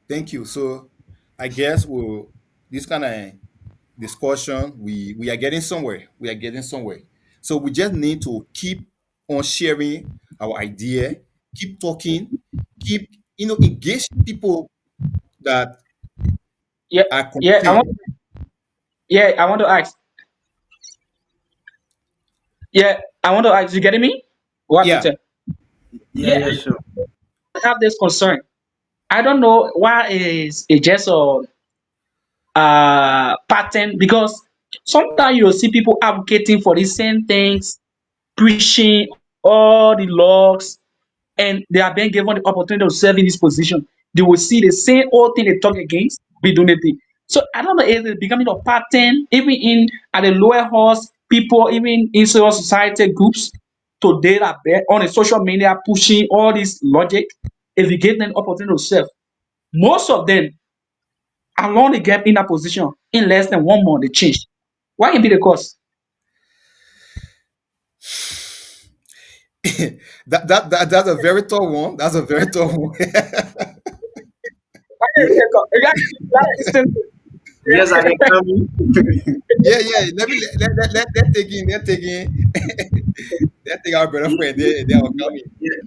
[SPEAKER 3] Thank you. So I guess we'll this kind of discussion. We are getting somewhere. We are getting somewhere. So we just need to keep on sharing our idea, keep talking, keep engaging people that
[SPEAKER 6] Yeah,
[SPEAKER 3] are
[SPEAKER 6] yeah. I want.
[SPEAKER 3] concerned.
[SPEAKER 6] Yeah, I want to ask. Yeah, I want to ask. You getting me? What,
[SPEAKER 3] Yeah.
[SPEAKER 6] Peter?
[SPEAKER 4] Yeah,
[SPEAKER 6] Yeah,
[SPEAKER 4] yeah, sure.
[SPEAKER 6] I have this concern. I don't know why is it just a pattern, because sometimes you'll see people advocating for the same things, pushing all the laws, and they are being given the opportunity to serve in this position. They will see the same old thing they talk against, be doing it. So I don't know if it's becoming a pattern, even in at the lower house, people, even in civil society groups, today are on the social media pushing all this logic. If you give them opportunity to serve, most of them along the gap in that position in less than 1 month they change. Why can be the cause?
[SPEAKER 3] That's a very tough one. That's a very tough one.
[SPEAKER 6] Why can be the cause? You gotta extend it.
[SPEAKER 4] Yes, I can come in.
[SPEAKER 3] Yeah, yeah. Let take in, let take in, let take our brother friend. They are coming.
[SPEAKER 4] Yeah,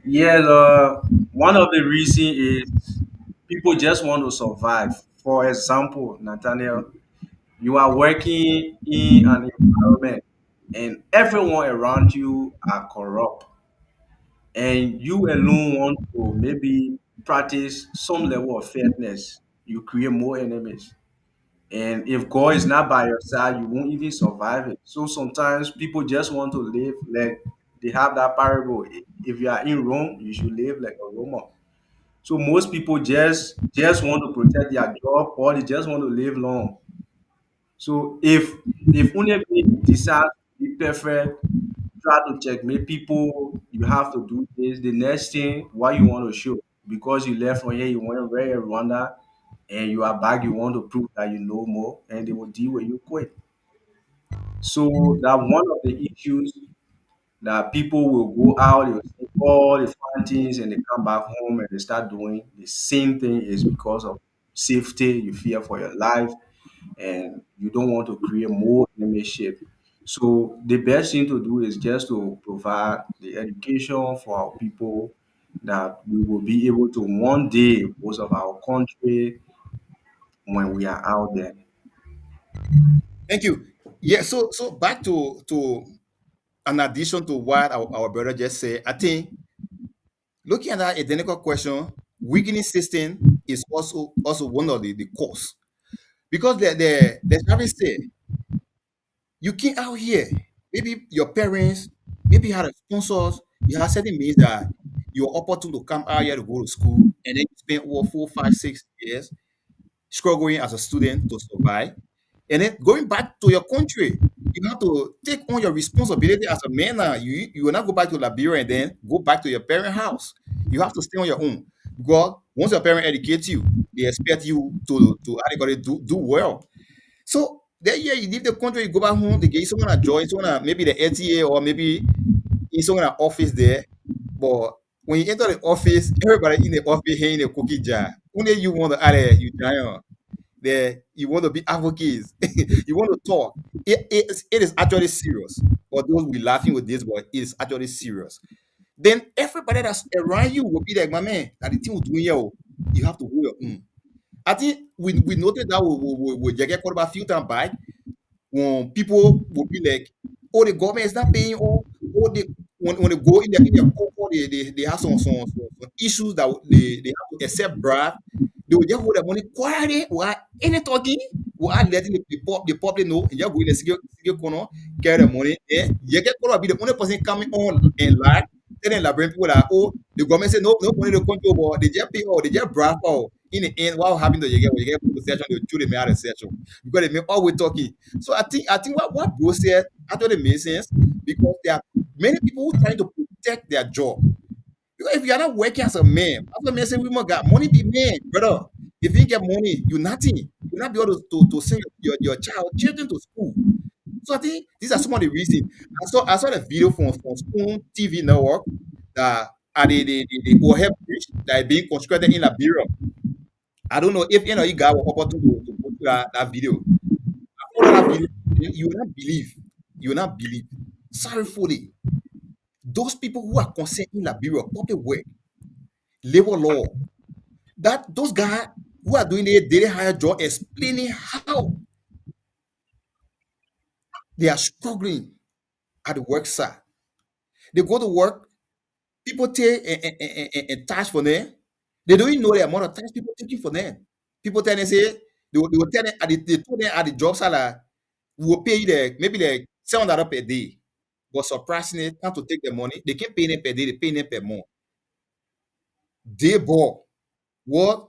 [SPEAKER 4] yeah. One of the reason is people just want to survive. For example, Nathaniel, you are working in an environment, and everyone around you are corrupt, and you alone want to maybe practice some level of fairness. You create more enemies. And if God is not by your side, you won't even survive it. So sometimes people just want to live like they have that parable. If you are in Rome, you should live like a Roman. So most people just want to protect their job, or they just want to live long. So if only decide to be perfect, try to checkmate people, you have to do this. The next thing, what you want to show, because you left from here, you want to wear Rwanda, and you are back, you want to prove that you know more, and they will deal with you quick. So that one of the issues that people will go out, they will see all the fun things, and they come back home and they start doing the same thing is because of safety, you fear for your life, and you don't want to create more membership. So the best thing to do is just to provide the education for our people that we will be able to one day most of our country when we are out there.
[SPEAKER 3] Thank you. Yeah. So back to an addition to what our brother just said. I think looking at that identical question, weakening system is also one of the cause because the having said you came out here. Maybe your parents, maybe you had sponsors, you had certain means that you were opportune to come out here to go to school, and then you spent over 4, 5, 6 years struggling as a student to survive. And then going back to your country, you have to take on your responsibility as a man now. You will not go back to Liberia and then go back to your parent house. You have to stay on your own. Because once your parent educates you, they expect you to how they call it, do well. So then yeah, you leave the country, you go back home, they give you someone a join, someone maybe the ATA or maybe in someone an office there. But when you enter the office, everybody in the office here in a cookie jar. Only you want to add you giant there, you want to be advocates, you want to talk. It is actually serious. For those we laughing with this, but it is actually serious. Then everybody that's around you will be like, my man, that the thing we're doing here, oh, you have to hold your own. I think we noted that we get called about a few times back when people will be like, oh, the government is not paying, or they when they go in their court, they have some issues that they have to accept bribe. They will just hold the money quietly without any talking, without letting the public know, and just go in the secret corner, carry the money. And you get called be the only person coming on and lie, telling Liberian people that, oh, the government said no money to control, but they just pay all, they just bribe all. In the end, what happened to you get possession, they threw them out of session because they make all we talking. So I think what bro said actually makes sense because there are many people who trying to protect their job. Because if you are not working as a man, as a man say women got money be man, brother. If you get money, you nothing. You not be able to send your children to school. So I think these are some of the reasons. I saw the video from Spoon TV Network that are the overhead bridge that is being constructed in Liberia. I don't know if any of you guys were opportunity to go to that video. believe. You will not believe. You will not believe. Sorrowfully, those people who are concerned in Liberia, public work, labor law, that those guys who are doing a daily hire job explaining how they are struggling at the work site. They go to work, people take and tax for them. They don't even know the amount of tax people taking for them. People tell them, say, they will tell them, they told them at the job site, like, we will pay you maybe like $700 per day. But surprisingly, time to take the money, they can't pay them per day, they pay them per month. They bought what?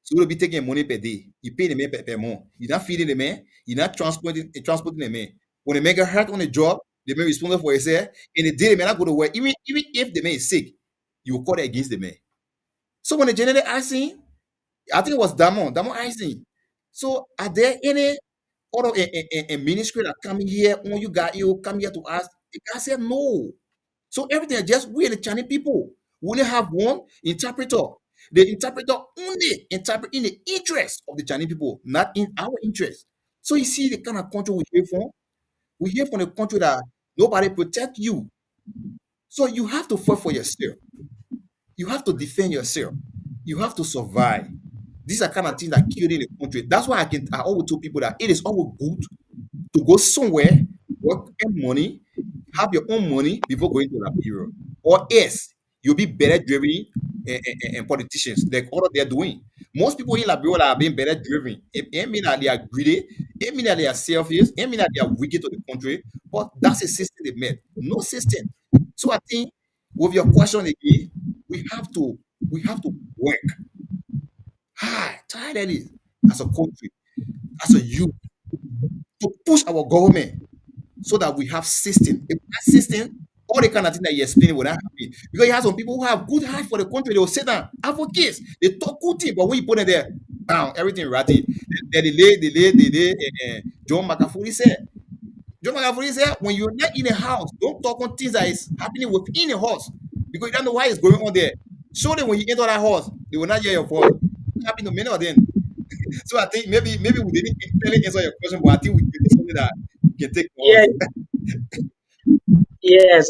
[SPEAKER 3] So you'll be taking money per day. You pay the man per month. You're not feeding the man. You're not transporting the man. When the man get hurt on the job, the man responsible for himself. And the day the man not go to work, even if the man is sick, you will call it against the man. So when the general asked him, I think it was Damon asked him, so are there any other a ministry that come here when you come here to ask? The guy said no. So everything is just we the Chinese people. We only have one interpreter. The interpreter only interpret in the interest of the Chinese people, not in our interest. So you see the kind of country we hear from. We hear from a country that nobody protect you. So you have to fight for yourself. You have to defend yourself. You have to survive. These are kind of things that kill in the country. That's why I always tell people that it is always good to go somewhere, work, earn money, have your own money before going to Liberia. Or else you'll be better driven and politicians like all they're doing. Most people in Liberia are being better driven. It mean that they are greedy, it mean that they are selfish, it mean that they are wicked to the country. But that's a system they made. No system. So I think with your question again, we have to work hard, tirelessly as a country, as a youth, to push our government so that we have system. If that system, all the kind of thing that you explain will not happen. Because you have some people who have good heart for the country, they will sit down, advocates, they talk good thing, but when you put it there, bam, everything ratty. Then John McAfee said. John McAfee said, when you're not in a house, don't talk on things that is happening within a house. Because you don't know why it's going on there. Surely when you enter that house, they will not hear your voice. It happened to many of them. So I think maybe we didn't clearly answer your question, but I think we did something that can take
[SPEAKER 6] Yeah,
[SPEAKER 3] us.
[SPEAKER 6] yes.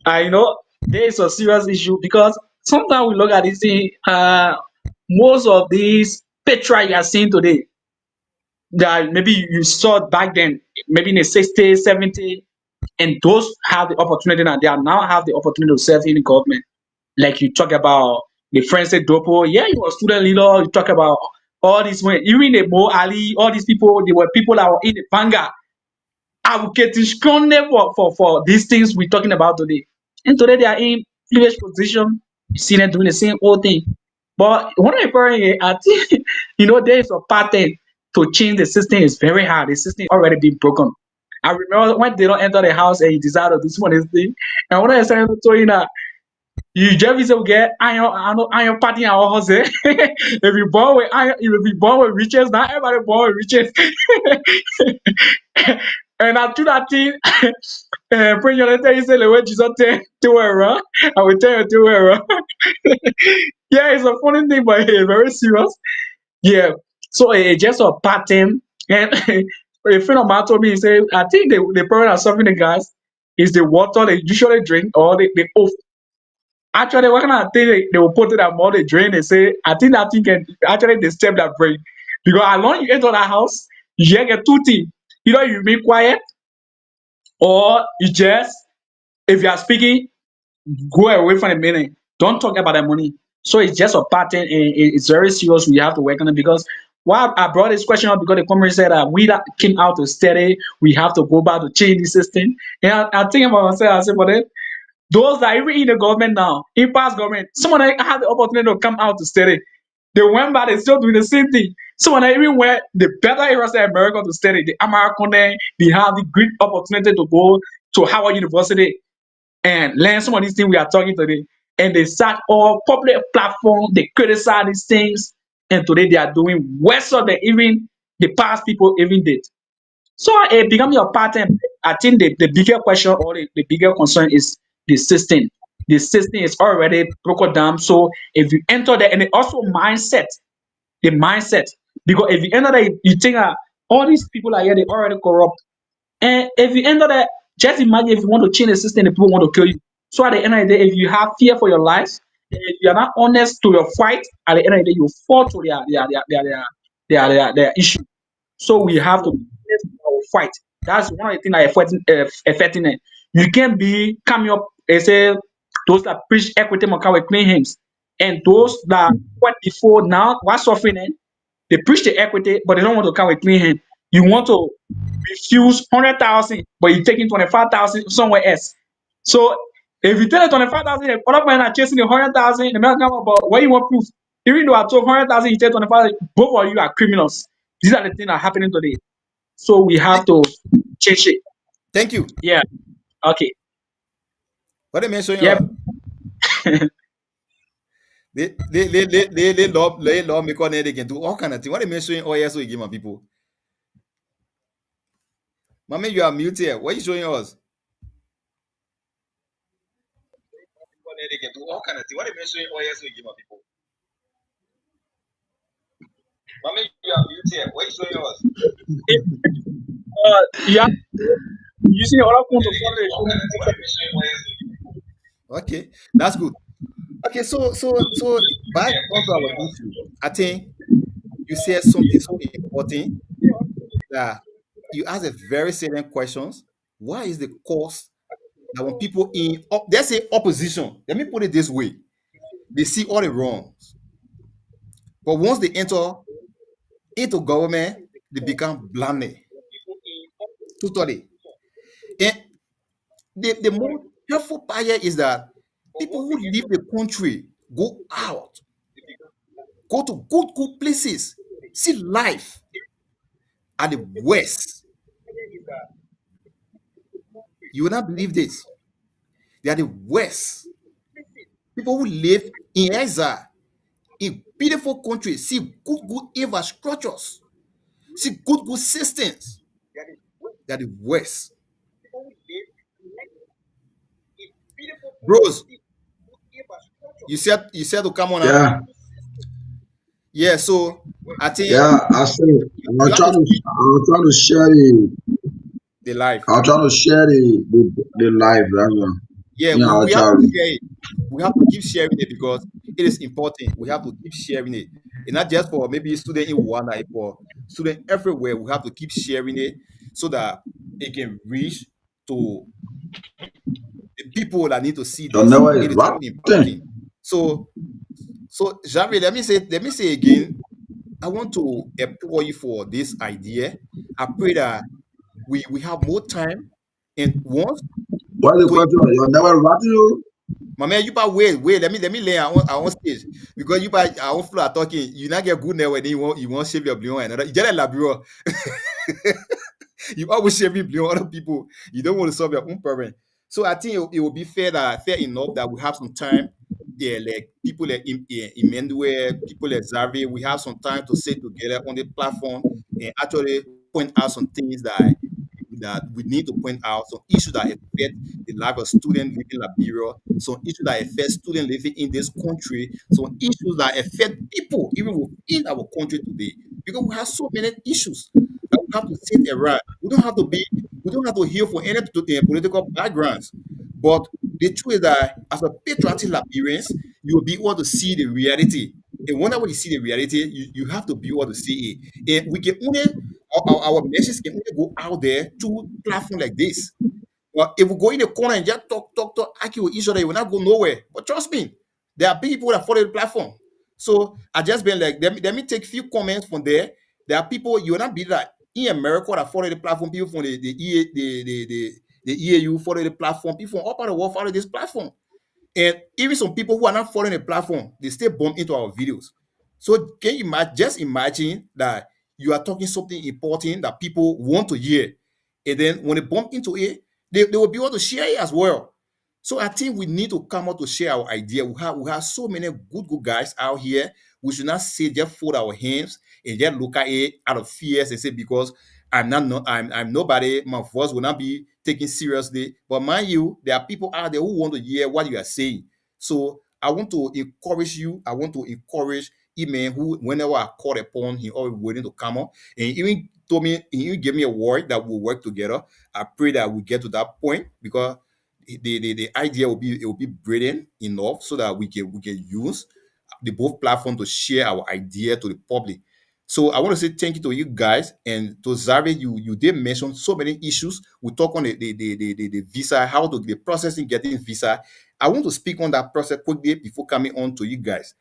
[SPEAKER 6] I know there is a serious issue because sometimes we look at this thing. Most of these petra you are seeing today that maybe you saw back then, maybe in the 60s, 70s, and those have the opportunity now. They are now have the opportunity to serve in the government. Like you talk about the French Dopo, yeah, you were a student leader. You talk about all these men, even the Mo Ali, all these people, they were people that were in the vanguard advocating strongly for these things we're talking about today. And today they are in privileged position. You see them doing the same old thing. But what I'm referring, I think, there is a pattern to change the system is very hard. The system already been broken. I remember when they don't enter the house and you decide to do some of this thing. And when I started to you that you just will get iron party and all say if you born with iron, you will be born with riches. Not everybody born with riches. And I do that thing. Bring your letter, you say the way Jesus to error. I will tell you to error. Yeah, it's a funny thing, but very serious. Yeah. So it's just a pattern. And a friend of mine told me, he said, I think the problem are solving the guys is the water they usually drink or the off. Actually, what kind of thing they will put it at more they drain, they say, I think that thing can actually disturb that brain. Because as long you enter that house, you just get two things. Either you be quiet or you just, if you are speaking, go away from the meaning. Don't talk about the money. So it's just a pattern and it's very serious. We have to work on it because why I brought this question up because the comrade said that we that came out to study, we have to go back to change the system. And I think about myself, I said, but then those that are even in the government now, in past government, someone that had the opportunity to come out to study. They went back, they still doing the same thing. Someone that even went the better areas of America to study, the American, they have the great opportunity to go to Howard University and learn some of these things we are talking today. And they sat all public platform, they criticize these things, and today they are doing worse than even the past people even did. So it becoming a pattern. I think the bigger question or the bigger concern is the system. The system is already broken down. So if you enter there, and it also mindset, the mindset, because if you enter there, you think, All these people are here, they already corrupt. And if you enter that, just imagine if you want to change the system, the people want to kill you. So at the end of the day, if you have fear for your life, if you are not honest to your fight, at the end of the day, you fall to their issue. So we have to be honest in our fight. That's one of the things that affecting it. You can't be coming up and say those that preach equity with clean hands, and those that what before now what's suffering it, they preach the equity, but they don't want to come with clean hand. You want to refuse 100,000, but you're taking 25,000 somewhere else. So if you tell the 25,000, the other man are chasing the 100,000, the man come about where you want proof. Even though I told 100,000, you take 25, both of you are criminals. These are the things that are happening today. So we have to change it.
[SPEAKER 3] Thank you.
[SPEAKER 6] Yeah. Okay.
[SPEAKER 3] What am I showing
[SPEAKER 6] Yep.
[SPEAKER 3] you? They love me because they can do all kind of things. What am I showing? Oh, yes, we give my people. Mommy, you are mute here. What are you showing us? They can do all kind of things. What am I showing? Oh, yes, we give my people. Mommy, you are mute here. What are you showing us?
[SPEAKER 6] Yeah. Using the other phone to follow the
[SPEAKER 3] Okay, that's good. Okay, so back onto our issue. I think you said something so important that you ask a very salient questions. Why is the cause that when people in let's say opposition, let me put it this way, they see all the wrongs, but once they enter into government, they become blinded totally. And the more helpful part here is that people who leave the country go out, go to good places, see life at the west. You will not believe this. They are the west. People who live in exile in beautiful countries, see good infrastructures, see good systems. They are the west. Bros, you said to come on now.
[SPEAKER 8] Yeah,
[SPEAKER 3] Yeah, so I think
[SPEAKER 8] yeah. I said
[SPEAKER 3] you have to speak
[SPEAKER 8] I'll try to share the
[SPEAKER 3] the life.
[SPEAKER 8] I'll try to share the live. That's one.
[SPEAKER 3] Yeah,
[SPEAKER 8] Yeah, I'll
[SPEAKER 3] we have
[SPEAKER 8] try.
[SPEAKER 3] to share it. We have to keep sharing it because it is important. We have to keep sharing it. And not just for maybe student in Rwanda, for student everywhere. We have to keep sharing it so that it can reach to the people that need to see
[SPEAKER 8] Your
[SPEAKER 3] this.
[SPEAKER 8] network is
[SPEAKER 3] It is so
[SPEAKER 8] rotten.
[SPEAKER 3] important. So Javi, let me say again, I want to employ you for this idea. I pray that we have more time and once
[SPEAKER 8] What is the
[SPEAKER 3] to
[SPEAKER 8] question? Your network is rotten, you?
[SPEAKER 3] my man, you but wait, let me lay our own stage because you by our own floor are talking, you not get good now when you want shave your blue and another you get a laburo. You always shaving blame other people. You don't want to solve your own problem. So I think it will be fair enough that we have some time. Yeah, like people like Emmanuel, people like Xavier, we have some time to sit together on the platform and actually point out some things that we need to point out, some issues that affect the life of students living in Liberia, some issues that affect students living in this country, some issues that affect people even within our country today. Because we have so many issues that we have to sit around. We don't have to hear from any political backgrounds. But the truth is that as a patriotic Liberians, you will be able to see the reality. And whenever you see the reality, you have to be able to see it. And we can only our messages can only go out there through platform like this. But if we go in the corner and just talk, argue with each other, it will not go nowhere. But trust me, there are people that follow the platform. So I just been like, let me take a few comments from there. There are people you will not be like in America that follow the platform. People from the EAU follow the platform. People from all part of the world follow this platform. And even some people who are not following the platform, they still bump into our videos. So can you just imagine that you are talking something important that people want to hear. And then when they bump into it, they will be able to share it as well. So I think we need to come out to share our idea. We have so many good guys out here. We should not say just fold our hands and just look at it out of fears and say because I'm not no, I'm nobody, my voice will not be taken seriously. But mind you, there are people out there who want to hear what you are saying. So I want to encourage you. I want to encourage man who, whenever I called upon, he always waiting to come on. And he even told me, he even gave me a word that we'll work together. I pray that we get to that point, because the idea will be brilliant enough so that we can use the both platform to share our idea to the public. So I want to say thank you to you guys, and to Zari. You did mention so many issues. We talk on the visa, how to the processing getting visa. I want to speak on that process quickly before coming on to you guys,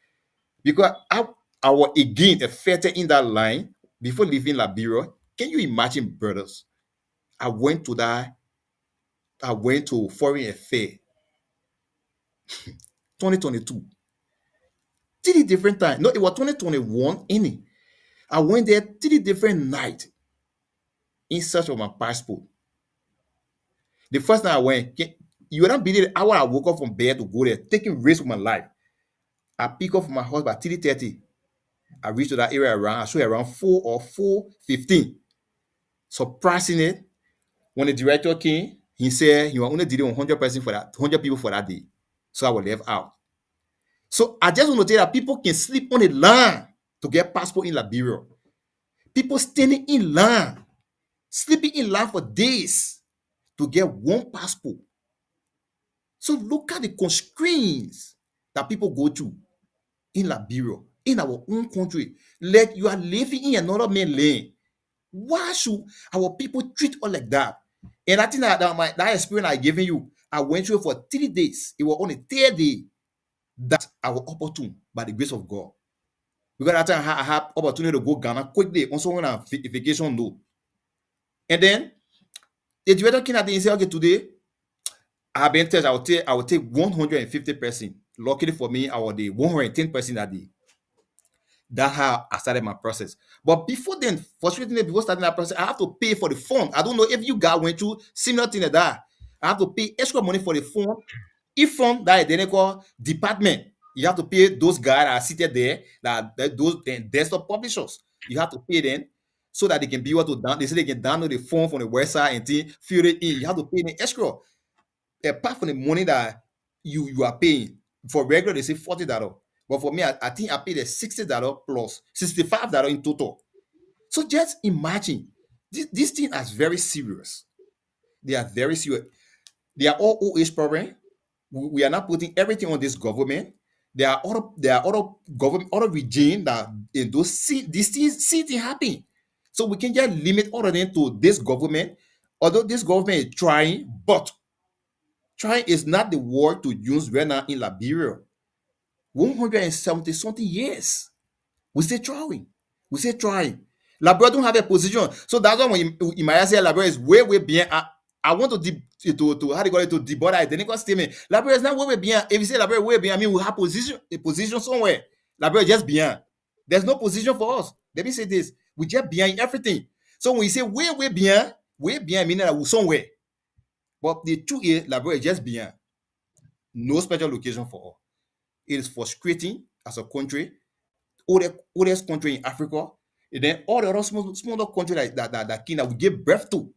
[SPEAKER 3] because I was again affected in that line before leaving Liberia. Can you imagine, brothers? I went to that. I went to foreign affair 2022. 3 different times. No, it was 2021 in it. I went there 3 different nights in search of my passport. The first time I went, you would not believe the hour I woke up from bed to go there, taking risks with my life. I pick up my house by 3:30. I reached to that area around, I saw around 4 or 4:15. Surprisingly, when the director came, he said he was only dealing with 100 for that, 100 people for that day. So I was left out. So I just want to tell you that people can sleep on the line to get passport in Liberia. People standing in line, sleeping in line for days to get one passport. So look at the constraints that people go through in Liberia, in our own country. Like you are living in another man's land. Why should our people treat us like that? And I think that experience I given you, I went through it for 3 days. It was on the third day that I was opportune by the grace of God. Because at that time I had opportunity to go Ghana quickly, also on a vacation note. And then the director came at me and said, okay, today I have been tested. I will take 150%. Luckily for me, I was the 110% that day. That's how I started my process. But before then, frustratingly, before starting that process, I have to pay for the phone. I don't know if you guys went through similar thing like that. I have to pay extra money for the phone. If from that identical department, you have to pay those guys that are seated there, that those desktop publishers. You have to pay them so that they can be able to down. They say they can download the phone from the website and fill it in. You have to pay them extra. Apart from the money that you are paying for regular, they say $40. But for me, I think I paid a $60 plus $65 in total. So just imagine this thing is very serious. They are very serious. They are all OH problem. We are not putting everything on this government. There are other government, other regime that in those these things happen. So we can just limit all of them to this government. Although this government is trying, but trying is not the word to use right now in Liberia. 170 something years. We say trying. We say trying. Liberia don't have a position. So that's why when you might say Liberia is way behind. I want to how do you call it, to debut identical statement. Liberia is not way behind. If you say Liberia way behind, I mean we have a position somewhere. Liberia just behind. There's no position for us. Let me say this. We just behind everything. So when you say way behind, meaning that we're somewhere. But the truth is, Liberia is just behind. No special location for us. It is frustrating as a country, oldest country in Africa, and then all the other smaller countries that Kenya will give birth to,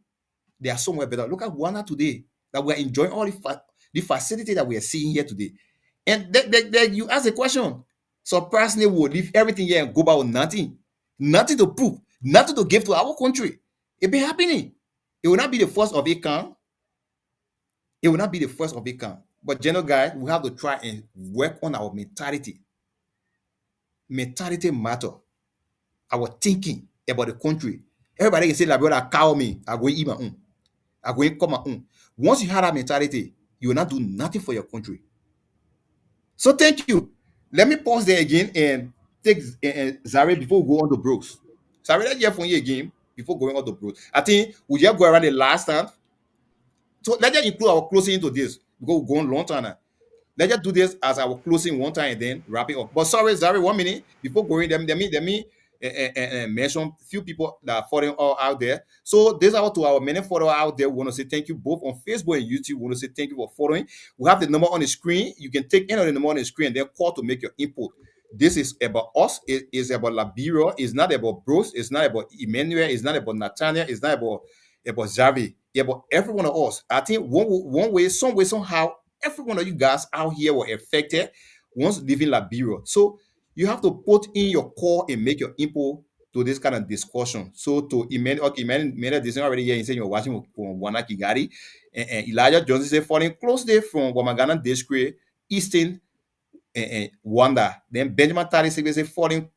[SPEAKER 3] they are somewhere better. Look at Rwanda today, that we are enjoying all the facility that we are seeing here today. And then you ask a question, surprisingly, we will leave everything here and go back with nothing to prove, nothing to give to our country. It be happening. It will not be the first of a kind. It will not be the first of a kind. But general guys, we have to try and work on our mentality. Mentality matter. Our thinking about the country. Everybody can say, like, brother, cow me. I go eat my own. I go come my own. Once you have that mentality, you will not do nothing for your country. So thank you. Let me pause there again and take Zari before we go on the bros. Zari, let's hear from you again before going on the bros. I think we just go around the last time. So let's just include our closing into this because we're going long time now. Let's just do this as our closing one time and then wrap it up. But sorry, Zari, 1 minute before going. Let me mention a few people that are following all out there. So this out to our many followers out there. We want to say thank you both on Facebook and YouTube. We want to say thank you for following. We have the number on the screen. You can take any of the number on the screen and then call to make your input. This is about us. It is about Liberia. It's not about Bruce. It's not about Emmanuel. It's not about Nathaniel. It's not about Xavi. It's about every one of us. I think one way, some way, somehow, every one of you guys out here were affected once leaving Liberia. So you have to put in your call and make your input to this kind of discussion. So to Emmanuel this already here, he said you're watching from Wana Kigari, and Elijah Johnson said falling closely from Wamagana District, Eastern Rwanda. Then Benjamin Tari say falling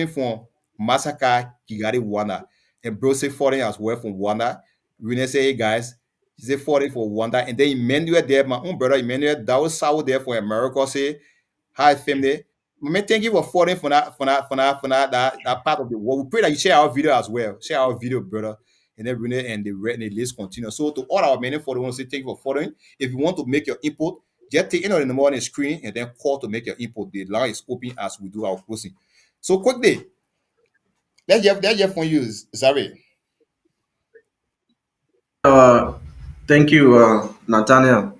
[SPEAKER 3] from Masaka, Kigali, Rwanda. And Bro say falling as well from Rwanda. Rene say, hey guys, he say falling for Rwanda. And then Emmanuel there, my own brother Emmanuel, that was out there for America, say, hi family. Man, thank you for falling that part of the world. We pray that you share our video as well. Share our video, brother. And then Rene and the list continue. So to all our many followers, say thank you for following. If you want to make your input, just take it on the morning screen and then call to make your input. The line is open as we do our closing. So quickly, let's hear from you, Zari.
[SPEAKER 4] Uh, Thank you, Nathaniel.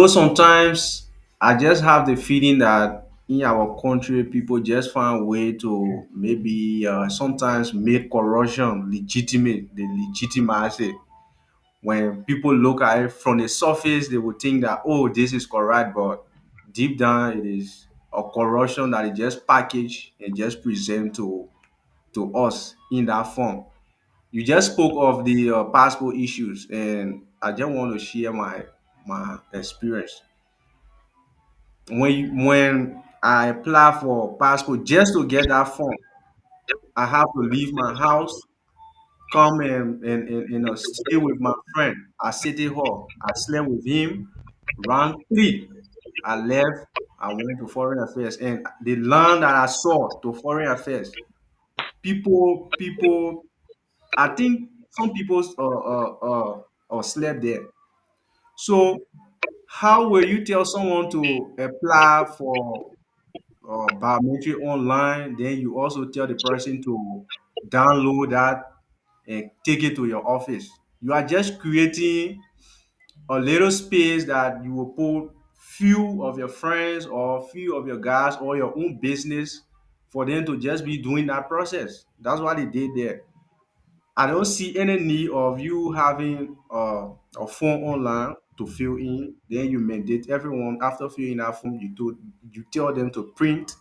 [SPEAKER 4] Sometimes I just have the feeling that in our country, people just find a way to maybe sometimes make corruption legitimate, they legitimize it. When people look at it from the surface, they would think that, oh, this is correct, but deep down, it is a corruption that is just packaged and just present to us in that form. You just spoke of the passport issues, and I just want to share my experience. When I apply for passport just to get that form, I have to leave my house, come and stay with my friend at City Hall. I slept with him. Round three, I left. I went to Foreign Affairs, and the land that I saw to Foreign Affairs, people. I think some people slept there. So how will you tell someone to apply for biometric online? Then you also tell the person to download that and take it to your office. You are just creating a little space that you will put few of your friends or few of your guys or your own business for them to just be doing that process. That's what they did there. I don't see any need of you having a form online to fill in. Then you mandate everyone after filling that form, you tell them to print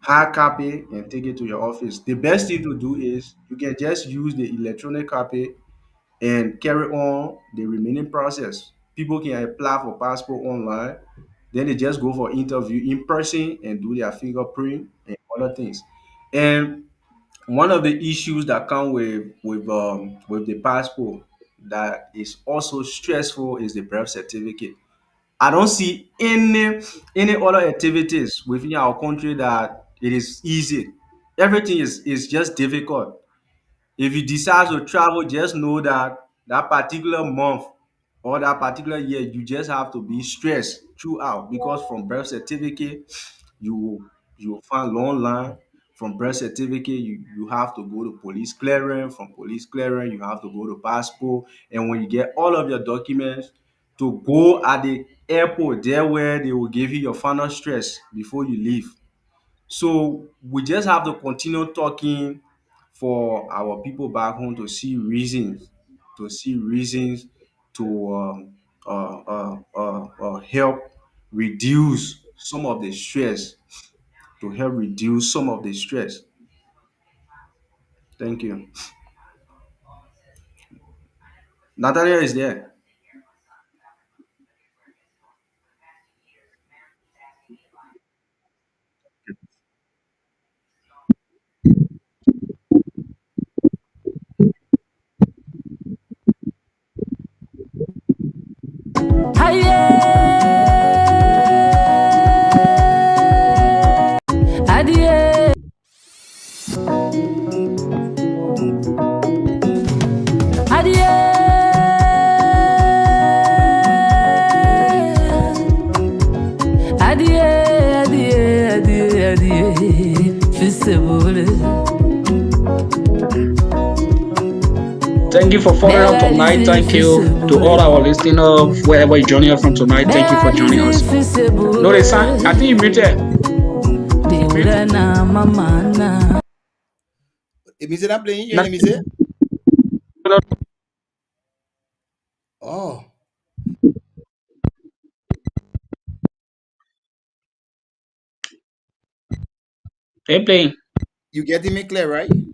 [SPEAKER 4] hard copy and take it to your office. The best thing to do is you can just use the electronic copy and carry on the remaining process. People can apply for passport online, then they just go for interview in person and do their fingerprint and other things. And one of the issues that come with the passport that is also stressful is the birth certificate. I don't see any other activities within our country that it is easy. Everything is just difficult. If you decide to travel, just know that that particular month or that particular year, you just have to be stressed throughout because from birth certificate, you will find long line. From birth certificate, you have to go to police clearance. From police clearance, you have to go to passport. And when you get all of your documents, to go at the airport, there where they will give you your final stress before you leave. So we just have to continue talking for our people back home to see reasons to help reduce some of the stress, to help reduce some of the stress. Thank you. Natalia is there.
[SPEAKER 1] Adieu. Adieu. Adieu. Adieu. Adieu. Adieu. Fils de boule.
[SPEAKER 6] Thank you for following us tonight. Thank you to all our listeners, wherever you're joining us from tonight. Thank you for joining us. No, they sang. I think you muted.
[SPEAKER 3] Emise not playing here, Emise? Oh.
[SPEAKER 6] They playing.
[SPEAKER 3] You getting me clear, right?
[SPEAKER 6] Mr.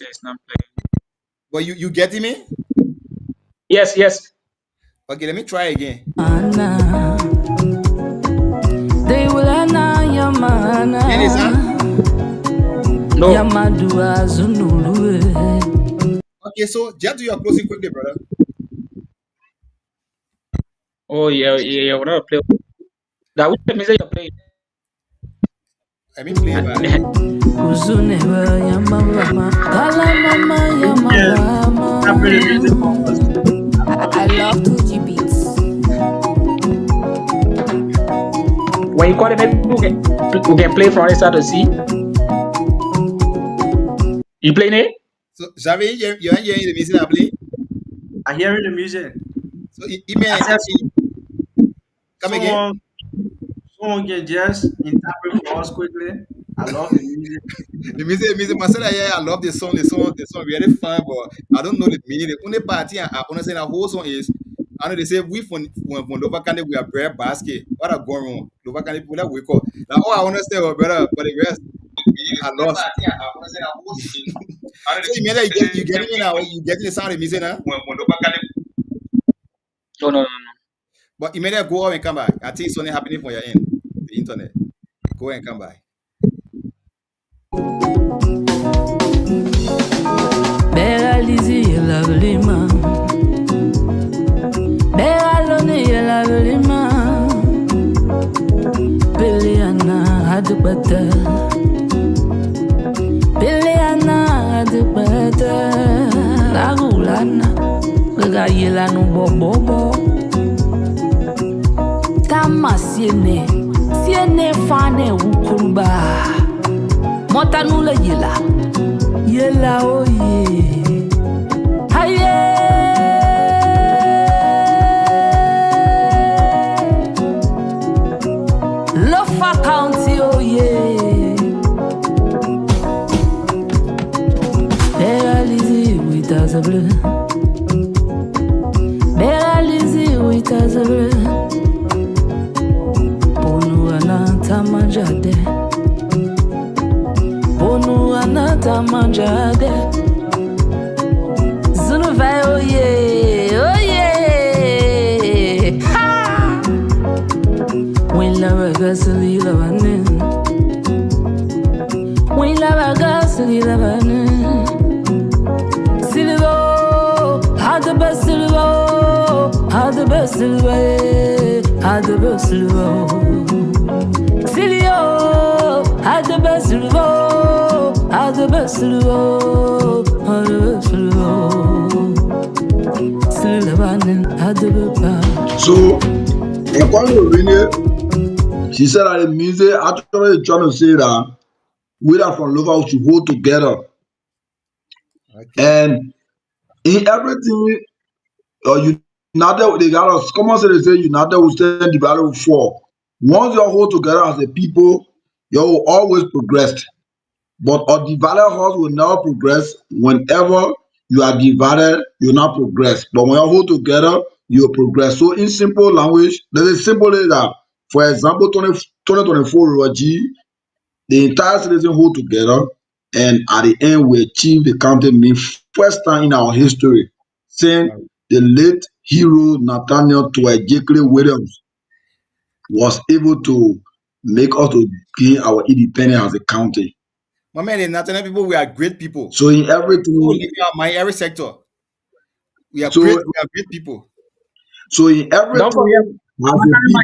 [SPEAKER 6] is not playing.
[SPEAKER 3] But you getting me?
[SPEAKER 6] Yes, yes.
[SPEAKER 3] Okay, let me try again.
[SPEAKER 1] Ana, they will ana yamana.
[SPEAKER 3] Hear this, huh?
[SPEAKER 6] No.
[SPEAKER 1] Yamadua Zunulu.
[SPEAKER 3] Okay, so just do your closing quickly, brother.
[SPEAKER 6] Oh yeah, yeah. We're not play. That which music you're playing?
[SPEAKER 3] Let me play by.
[SPEAKER 1] Kuzuneva Yamama. Kalamama
[SPEAKER 8] I play the music
[SPEAKER 1] Yamama.
[SPEAKER 8] for us.
[SPEAKER 2] I love 2G beats.
[SPEAKER 6] When you call it, maybe we can play from inside to see. You playing it?
[SPEAKER 3] So, Javi, you're hearing the music I play?
[SPEAKER 8] I hearing the music.
[SPEAKER 3] So,
[SPEAKER 8] I said
[SPEAKER 3] come again.
[SPEAKER 8] someone can just interpret for us quickly. I love the music.
[SPEAKER 3] The music, myself, yeah, I love the song. The song really fun, but I don't know the meaning. The only party I understand the whole song is, I know they say we from Lower County, we are bread basket. What are going on? Lower County people that wake up. Now, all I understand, brother, but the rest, I lost. So you mean that you getting me now? You getting the sound of the music now?
[SPEAKER 6] No.
[SPEAKER 3] But you may not go out and come back. I think something happening for your end, the internet. Go and come back.
[SPEAKER 1] Bella Lizzie, lovely man. Bella Lonnie, lovely man. Billiana had the better. Billiana had the better. Lagulana, Gagayela no bobo. Tama siene fane ukuruba. Motanula yela oye. Haye. Lofa County oye. Bella Lizzie with us a blue. Bella Lizzie with us a blue. Tamanjade, Bonu anata manjade. Zunuva oye, ha. When lava gasoli lavanin, when lava gasoli lavanin. Silvo, had the best silvo, had the best silvo, had the best silvo. Silio, had the best silvo, had the best silvo, had the best silvo. Silvanin had the best.
[SPEAKER 8] So, according to Rene, she said that the music actually trying to say that we are from local to hold together.
[SPEAKER 3] Okay.
[SPEAKER 8] And in everything, united, they got us, come on, say they say united will stand divided will fall. Once you hold together as a people, you will always progress. But a divided house will never progress. Whenever you are divided, you will not progress. But when you hold together, you will progress. So in simple language, there's a simple way that, for example, 2024 G, the entire citizen hold together, and at the end we achieve the county mean first time in our history, saying the late hero Nathaniel V Williams was able to make us to gain our independence as a county.
[SPEAKER 3] My man, the national people, we are great people.
[SPEAKER 8] So in everything,
[SPEAKER 3] My every sector, we are
[SPEAKER 8] so
[SPEAKER 3] great people.
[SPEAKER 8] so in everything,
[SPEAKER 6] Don't forget,
[SPEAKER 8] as a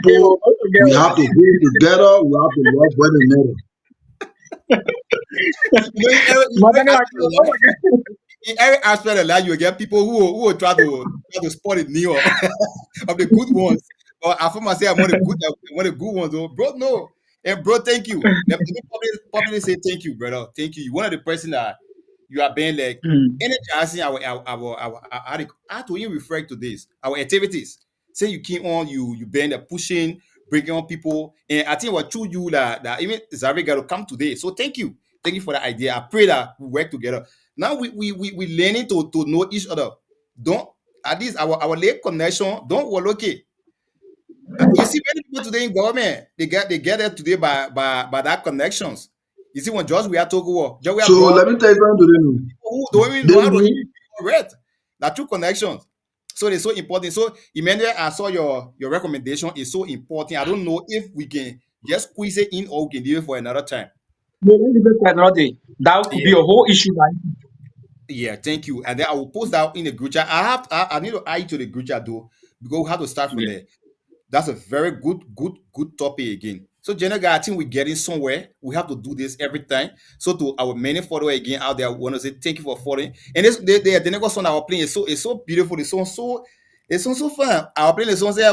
[SPEAKER 8] people, we have to hold together. We have to love one another.
[SPEAKER 3] In every aspect of life, you get people who will try to spot the new of the good ones. Or I for myself, I'm one of the good ones, though. Bro, no. And bro, thank you. Let me publicly say thank you, brother. Thank you. You're one of the person that you are being like energizing our how to even refer to this, our activities. Say you keep on, you been pushing, bringing on people, and I think what through you that even Zavi got to come today. So thank you for the idea. I pray that we work together. Now we learning to know each other. Don't at least our late connection. Don't work okay. You see, many people today in government, they get it today by that connections. You see, when George we are talking, George we are
[SPEAKER 8] So
[SPEAKER 3] brought
[SPEAKER 8] let me tell you something to them.
[SPEAKER 3] people who don't even
[SPEAKER 8] They
[SPEAKER 3] know how to
[SPEAKER 8] will,
[SPEAKER 3] read. That true connections. So it's so important. So Emmanuel, I saw your recommendation is so important. I don't know if we can just squeeze it in or we can leave it for another time.
[SPEAKER 6] No, let's leave it for another day. That could be
[SPEAKER 3] Yeah,
[SPEAKER 6] a whole issue, right?
[SPEAKER 3] yeah, thank you. And then I will post that in the group chat. I need to add you to the group chat though, because we have to start from
[SPEAKER 6] Yeah.
[SPEAKER 3] there. That's a very good topic again. So, General guy, I think we're getting somewhere. We have to do this every time. So, to our many followers again out there, I want to say thank you for following. And this the next song our playing is so beautiful. It's so fun. Our playing the song say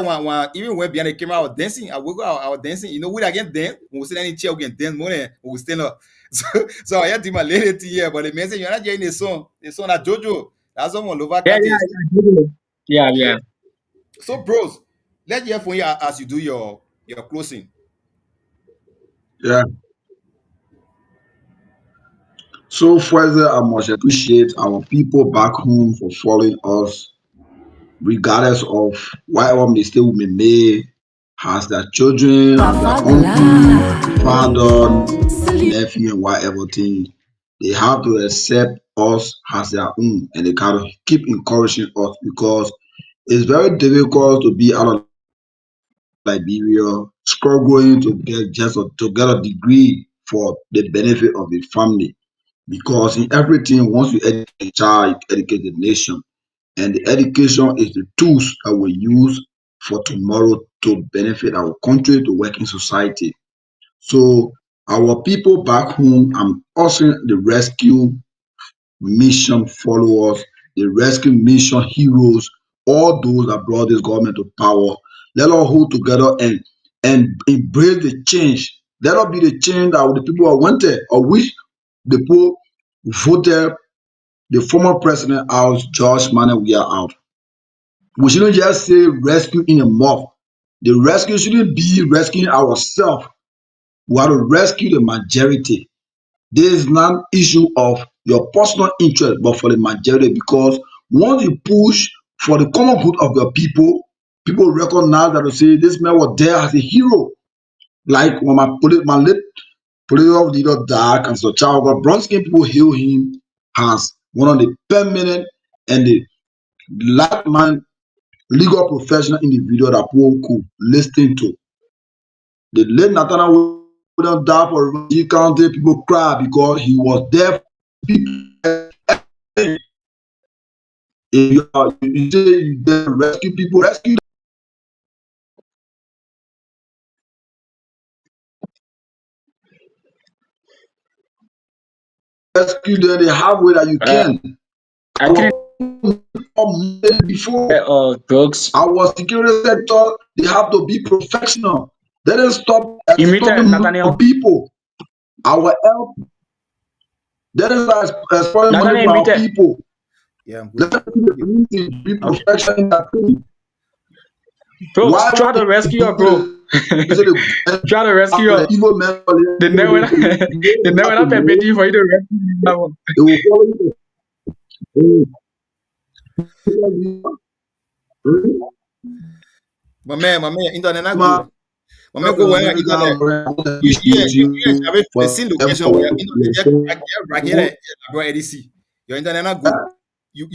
[SPEAKER 3] even when behind the camera, I was dancing. I woke up, I was dancing. You know, we again dance. When we sit in the chair, we can dance more than we stand up. So I had to my lady here, but the message you're not getting the song that Jojo. That's someone over
[SPEAKER 6] Yeah,
[SPEAKER 3] Karty.
[SPEAKER 6] yeah,
[SPEAKER 3] Yeah.
[SPEAKER 6] yeah.
[SPEAKER 3] So, bros, let's hear from you as you do your closing.
[SPEAKER 8] yeah. So further, I must appreciate our people back home for following us, regardless of whatever mistake we may make, has their children, has their uncle, father, nephew, and whatever thing. They have to accept us as their own, and they gotta keep encouraging us because it's very difficult to be out of Liberia, struggling to get to get a degree for the benefit of the family. Because in everything, once you educate a child, you educate the nation. And the education is the tools that we use for tomorrow to benefit our country, to work in society. So our people back home, I'm also the rescue mission followers, the rescue mission heroes, all those that brought this government to power. Let us hold together and embrace the change. Let us be the change that the people are wanted, or which the people voted the former president out, George Manuel we are out. We shouldn't just say rescue in a mouth. The rescue shouldn't be rescuing ourselves. We have to rescue the majority. This is not an issue of your personal interest, but for the majority. Because once you push for the common good of the people, people recognize that to say this man was there as a hero. Like when my late political leader died, and so child got brown skin people hail him as one of the permanent and the last man legal professional individual that people could listen to. The late Nathaniel V died for Rwanda County. People cry because he was there for people. If you say you there to rescue people, rescue them the halfway that you
[SPEAKER 6] Uh,
[SPEAKER 8] can.
[SPEAKER 6] I couldn't
[SPEAKER 8] Before
[SPEAKER 6] drugs.
[SPEAKER 8] our security sector, they have to be professional. Let us stop
[SPEAKER 6] You meet
[SPEAKER 8] exploiting money from
[SPEAKER 6] Nathaniel.
[SPEAKER 8] people. Our help, let us exploit money
[SPEAKER 6] Nathaniel,
[SPEAKER 8] from
[SPEAKER 6] you
[SPEAKER 8] our
[SPEAKER 6] meet
[SPEAKER 8] people.
[SPEAKER 3] Yeah, I'm good.
[SPEAKER 8] Let us be professional in that thing.
[SPEAKER 6] bro.
[SPEAKER 8] Why
[SPEAKER 6] Try
[SPEAKER 8] would
[SPEAKER 6] to rescue your bro.
[SPEAKER 8] they say the
[SPEAKER 6] Try to rescue your.
[SPEAKER 8] evil men
[SPEAKER 6] They never, they never not permit you for you to rescue that one.
[SPEAKER 8] they will follow you.
[SPEAKER 3] My man, internet not
[SPEAKER 8] My
[SPEAKER 3] good. My man, go where your internet.
[SPEAKER 8] appreciate
[SPEAKER 3] You
[SPEAKER 8] you
[SPEAKER 3] have a
[SPEAKER 8] for
[SPEAKER 3] scene location where
[SPEAKER 8] effort.
[SPEAKER 3] internet right here, bro. EDC. Your internet not good. You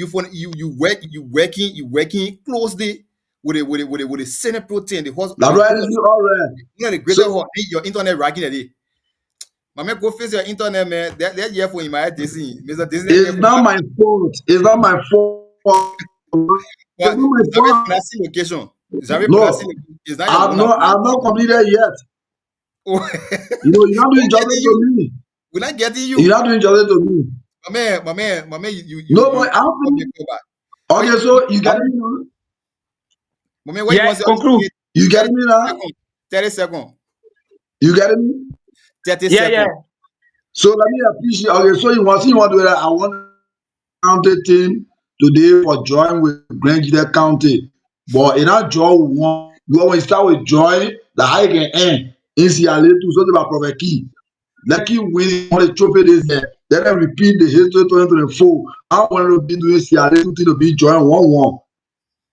[SPEAKER 3] working closely with the Senate protein, the horse,
[SPEAKER 8] That's right, it's all right.
[SPEAKER 3] one of the greatest
[SPEAKER 8] So
[SPEAKER 3] horse. Your internet rocking the day. My man, go face your internet, man. That year for him, my Disney, Mr. Disney,
[SPEAKER 8] it's not my fault. It's not my fault. It's
[SPEAKER 3] but
[SPEAKER 8] not my
[SPEAKER 3] Xavier
[SPEAKER 8] fault.
[SPEAKER 3] Plastic location. Xavier Plastic,
[SPEAKER 8] No,
[SPEAKER 3] is not your owner.
[SPEAKER 8] I've not completed yet.
[SPEAKER 3] Oh,
[SPEAKER 8] You know, you're not
[SPEAKER 3] we're
[SPEAKER 8] doing
[SPEAKER 3] not getting
[SPEAKER 8] justice to
[SPEAKER 3] you.
[SPEAKER 8] me.
[SPEAKER 3] We're not getting
[SPEAKER 8] You're
[SPEAKER 3] you.
[SPEAKER 8] not doing justice to me.
[SPEAKER 3] My man,
[SPEAKER 8] No, but how
[SPEAKER 3] stop
[SPEAKER 8] come?
[SPEAKER 3] your cover. But
[SPEAKER 8] Okay, so you getting me now?
[SPEAKER 3] my man, what you
[SPEAKER 6] Yeah,
[SPEAKER 3] want to
[SPEAKER 6] conclude.
[SPEAKER 3] say?
[SPEAKER 8] You
[SPEAKER 3] 30
[SPEAKER 8] getting me now?
[SPEAKER 3] seconds. 30 seconds.
[SPEAKER 8] You getting me?
[SPEAKER 3] 30
[SPEAKER 6] Yeah, yeah.
[SPEAKER 3] seconds.
[SPEAKER 8] So let me appreciate. Okay, so you want to do that? I want county team today for join with Grand County, but in that draw we want. When we start with joy, the high can end. In Sierra Leone, so about Prophet Key. Let him win on the trophy this year. Let them repeat the history 2024. I want to be doing Sierra Leone to be join 1-1.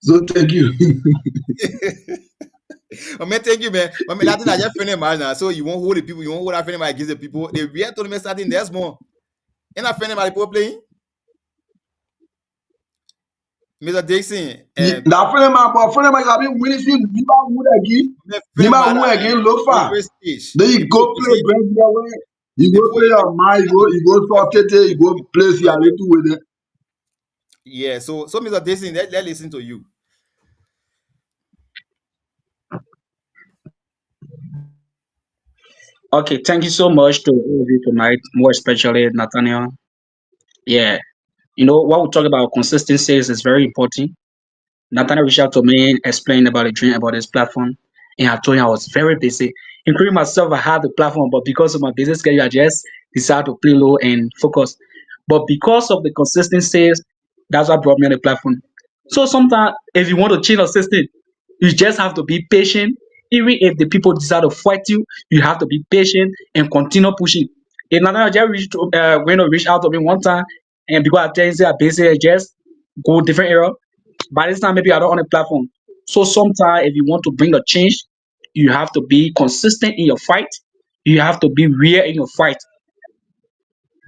[SPEAKER 8] So thank you.
[SPEAKER 3] I mean, thank you, man. I mean, Latin I just friend man now. So you won't hold the people, you won't hold that friend against the people. The real tournament starting there's more. And I friend people playing. Mr. Dixon and
[SPEAKER 8] That friend man, but friend man, I mean, when you see Niba win again,
[SPEAKER 3] my friend
[SPEAKER 8] Niba
[SPEAKER 3] matter
[SPEAKER 8] win again, look
[SPEAKER 3] the
[SPEAKER 8] far.
[SPEAKER 3] first stage.
[SPEAKER 8] Then you
[SPEAKER 3] Before
[SPEAKER 8] go
[SPEAKER 3] you
[SPEAKER 8] play
[SPEAKER 3] see
[SPEAKER 8] Grand Away. You go
[SPEAKER 3] before
[SPEAKER 8] play your mind, you go talk it, you go play
[SPEAKER 3] yeah,
[SPEAKER 8] Sierra with it.
[SPEAKER 3] yeah. So Mr. Dixon, let listen to you.
[SPEAKER 6] Okay, thank you so much to all of you tonight, more especially Nathaniel. Yeah, what we talk about consistency is very important. Nathaniel reached out to me, explained about the dream about this platform, and I told him I was very busy. Including myself, I had the platform, but because of my busy schedule, I just decided to play low and focus. But because of the consistency, that's what brought me on the platform. So sometimes, if you want to change a system, you just have to be patient. Even if the people decide to fight you, you have to be patient and continue pushing. If Nathaniel just going to reach out to me one time, and because I tell him, say I'm busy, I just go different area. By this time, maybe I don't on a platform. So sometimes, if you want to bring a change, you have to be consistent in your fight. You have to be real in your fight.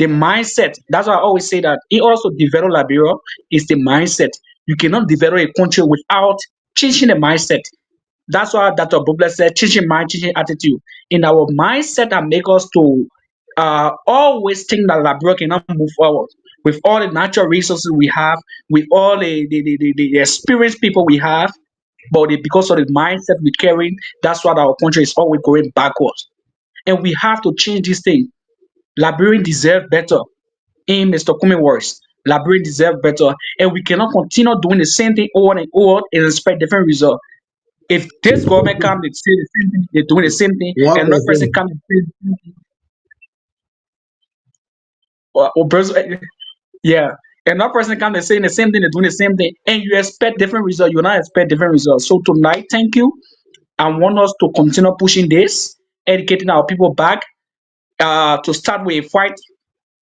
[SPEAKER 6] The mindset. That's why I always say that in order to develop Liberia is the mindset. You cannot develop a country without changing the mindset. That's why Dr. Bubla said, changing mind, changing attitude. In our mindset that make us to always think that Liberia cannot move forward with all the natural resources we have, with all the experienced people we have, but because of the mindset we carry, that's why our country is always going backwards. And we have to change this thing. Liberians deserve better. In Mr. Kumi words, Liberians deserve better. And we cannot continue doing the same thing over and over and expect different results. If this government comes, they say the same thing, they're doing the same thing, and another person
[SPEAKER 8] 1%.
[SPEAKER 6] comes and say the same thing, or yeah, another person comes and saying the same thing, they're doing the same thing, and you expect different results, you not expect different results. So tonight, thank you. I want us to continue pushing this, educating our people back, to start with a fight,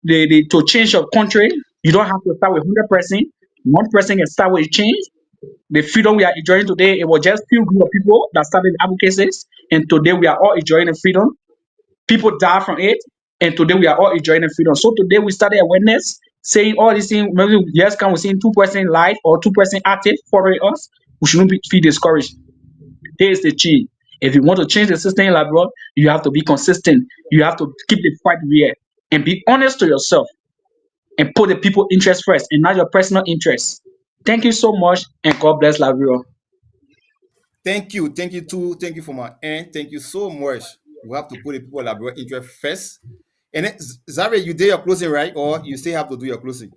[SPEAKER 6] to change your country. You don't have to start with 100%. One person can start with change. The freedom we are enjoying today, it was just few group of people that started advocacies, and today we are all enjoying the freedom. People die from it, and today we are all enjoying the freedom. So today we started awareness, saying all these things. Maybe yes, can we see 2% live or 2% active following us? We shouldn't feel discouraged. Here's the key. If you want to change the system in Liberia, you have to be consistent. You have to keep the fight real and be honest to yourself and put the people interest first and not your personal interest. Thank you so much, and God bless Liberia.
[SPEAKER 3] Thank you too. Thank you for my end. Thank you so much. We have to put the people like interest first. And then, Zare, you did your closing, right? Or you still have to do your closing?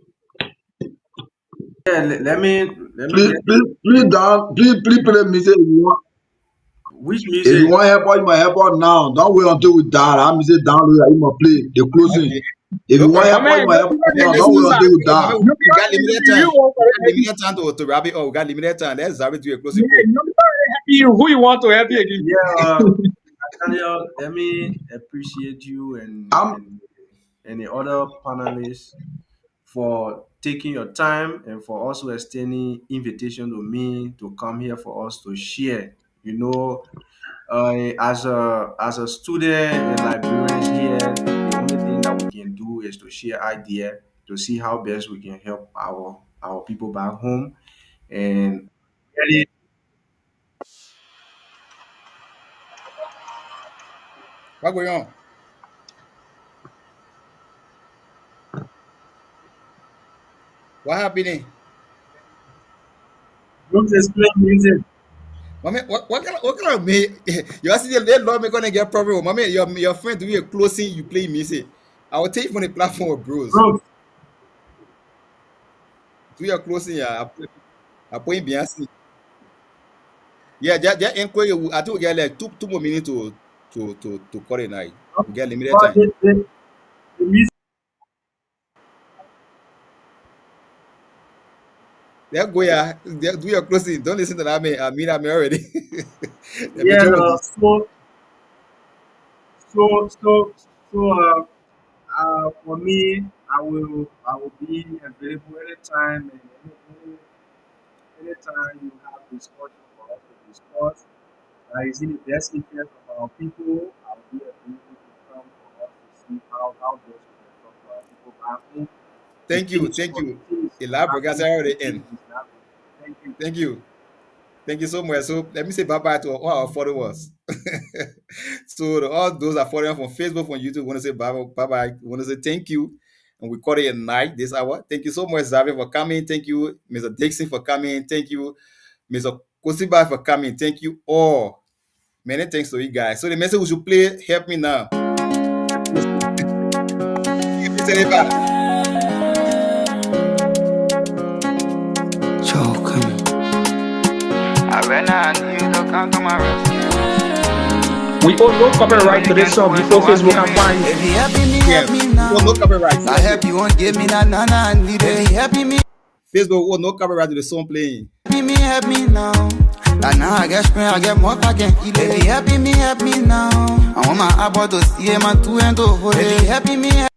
[SPEAKER 4] Yeah, let me
[SPEAKER 8] Please,
[SPEAKER 4] get
[SPEAKER 8] please play music
[SPEAKER 4] which
[SPEAKER 8] if you
[SPEAKER 4] music.
[SPEAKER 8] want help out, you might help out now. Don't wait until we die. I'm music down there, you might play the closing.
[SPEAKER 3] Okay.
[SPEAKER 8] If
[SPEAKER 3] No
[SPEAKER 8] you want
[SPEAKER 3] problem.
[SPEAKER 6] My
[SPEAKER 8] help out, you
[SPEAKER 6] man,
[SPEAKER 8] might help out now.
[SPEAKER 3] Let's
[SPEAKER 8] Don't wait until we
[SPEAKER 3] okay,
[SPEAKER 8] die.
[SPEAKER 3] mommy, we got limited time. We got limited time to wrap it up. We got limited time. Let's Zare do a closing quick.
[SPEAKER 6] who you want to help you again?
[SPEAKER 4] Yeah, Daniel, let me appreciate you
[SPEAKER 8] I'm
[SPEAKER 4] and the other panelists for taking your time and for also extending invitation to me to come here for us to share. You know, as a student and Liberians here, the only thing that we can do is to share idea to see how best we can help our people back home and really.
[SPEAKER 3] What going on? What happening?
[SPEAKER 4] Don't explain music.
[SPEAKER 3] Mommy, what kind of me? You see the law me gonna get problem. Mommy, your friend do a closing, you play music. I will take you from the platform of bros.
[SPEAKER 4] Bro,
[SPEAKER 3] Do your closing, yeah. I put in Beyonce. Yeah, that inquiry. I think we get like two more minutes to call it night. We get limited
[SPEAKER 4] but
[SPEAKER 3] time.
[SPEAKER 4] the music.
[SPEAKER 3] There go yeah. Do your closing. Don't listen to that man. I mean already. The
[SPEAKER 4] Yeah,
[SPEAKER 3] majority.
[SPEAKER 4] so for me, I will be available anytime and anytime you have discussion for us to discuss. that is in the best interest of our people. I'll be able to come for us to see how best we can talk to our people back home.
[SPEAKER 3] Thank you. Thank you. Elaborate. Already in.
[SPEAKER 4] Thank you.
[SPEAKER 3] Thank you. Thank you so much. So let me say bye-bye to all our followers. So to all those that follow from Facebook, from YouTube, want to say bye-bye. Want to say thank you. And we call it a night this hour. Thank you so much, Xavier, for coming. Thank you, Mr. Dixon, for coming. Thank you, Mr. Kossigba, for coming. Thank you all. Many thanks to you guys. So the message we should play, help me now.
[SPEAKER 6] We own no copyright to this song before Facebook can find it.
[SPEAKER 2] If you happy me, help me now.
[SPEAKER 3] No copyright.
[SPEAKER 2] I help you won't give me na na na. If you happy me,
[SPEAKER 3] Facebook will no copyright to the song playing.
[SPEAKER 2] help me now. And now I get spring, I get more again. If you happy me now. I want my abo to see my two and to hold. If you happy me.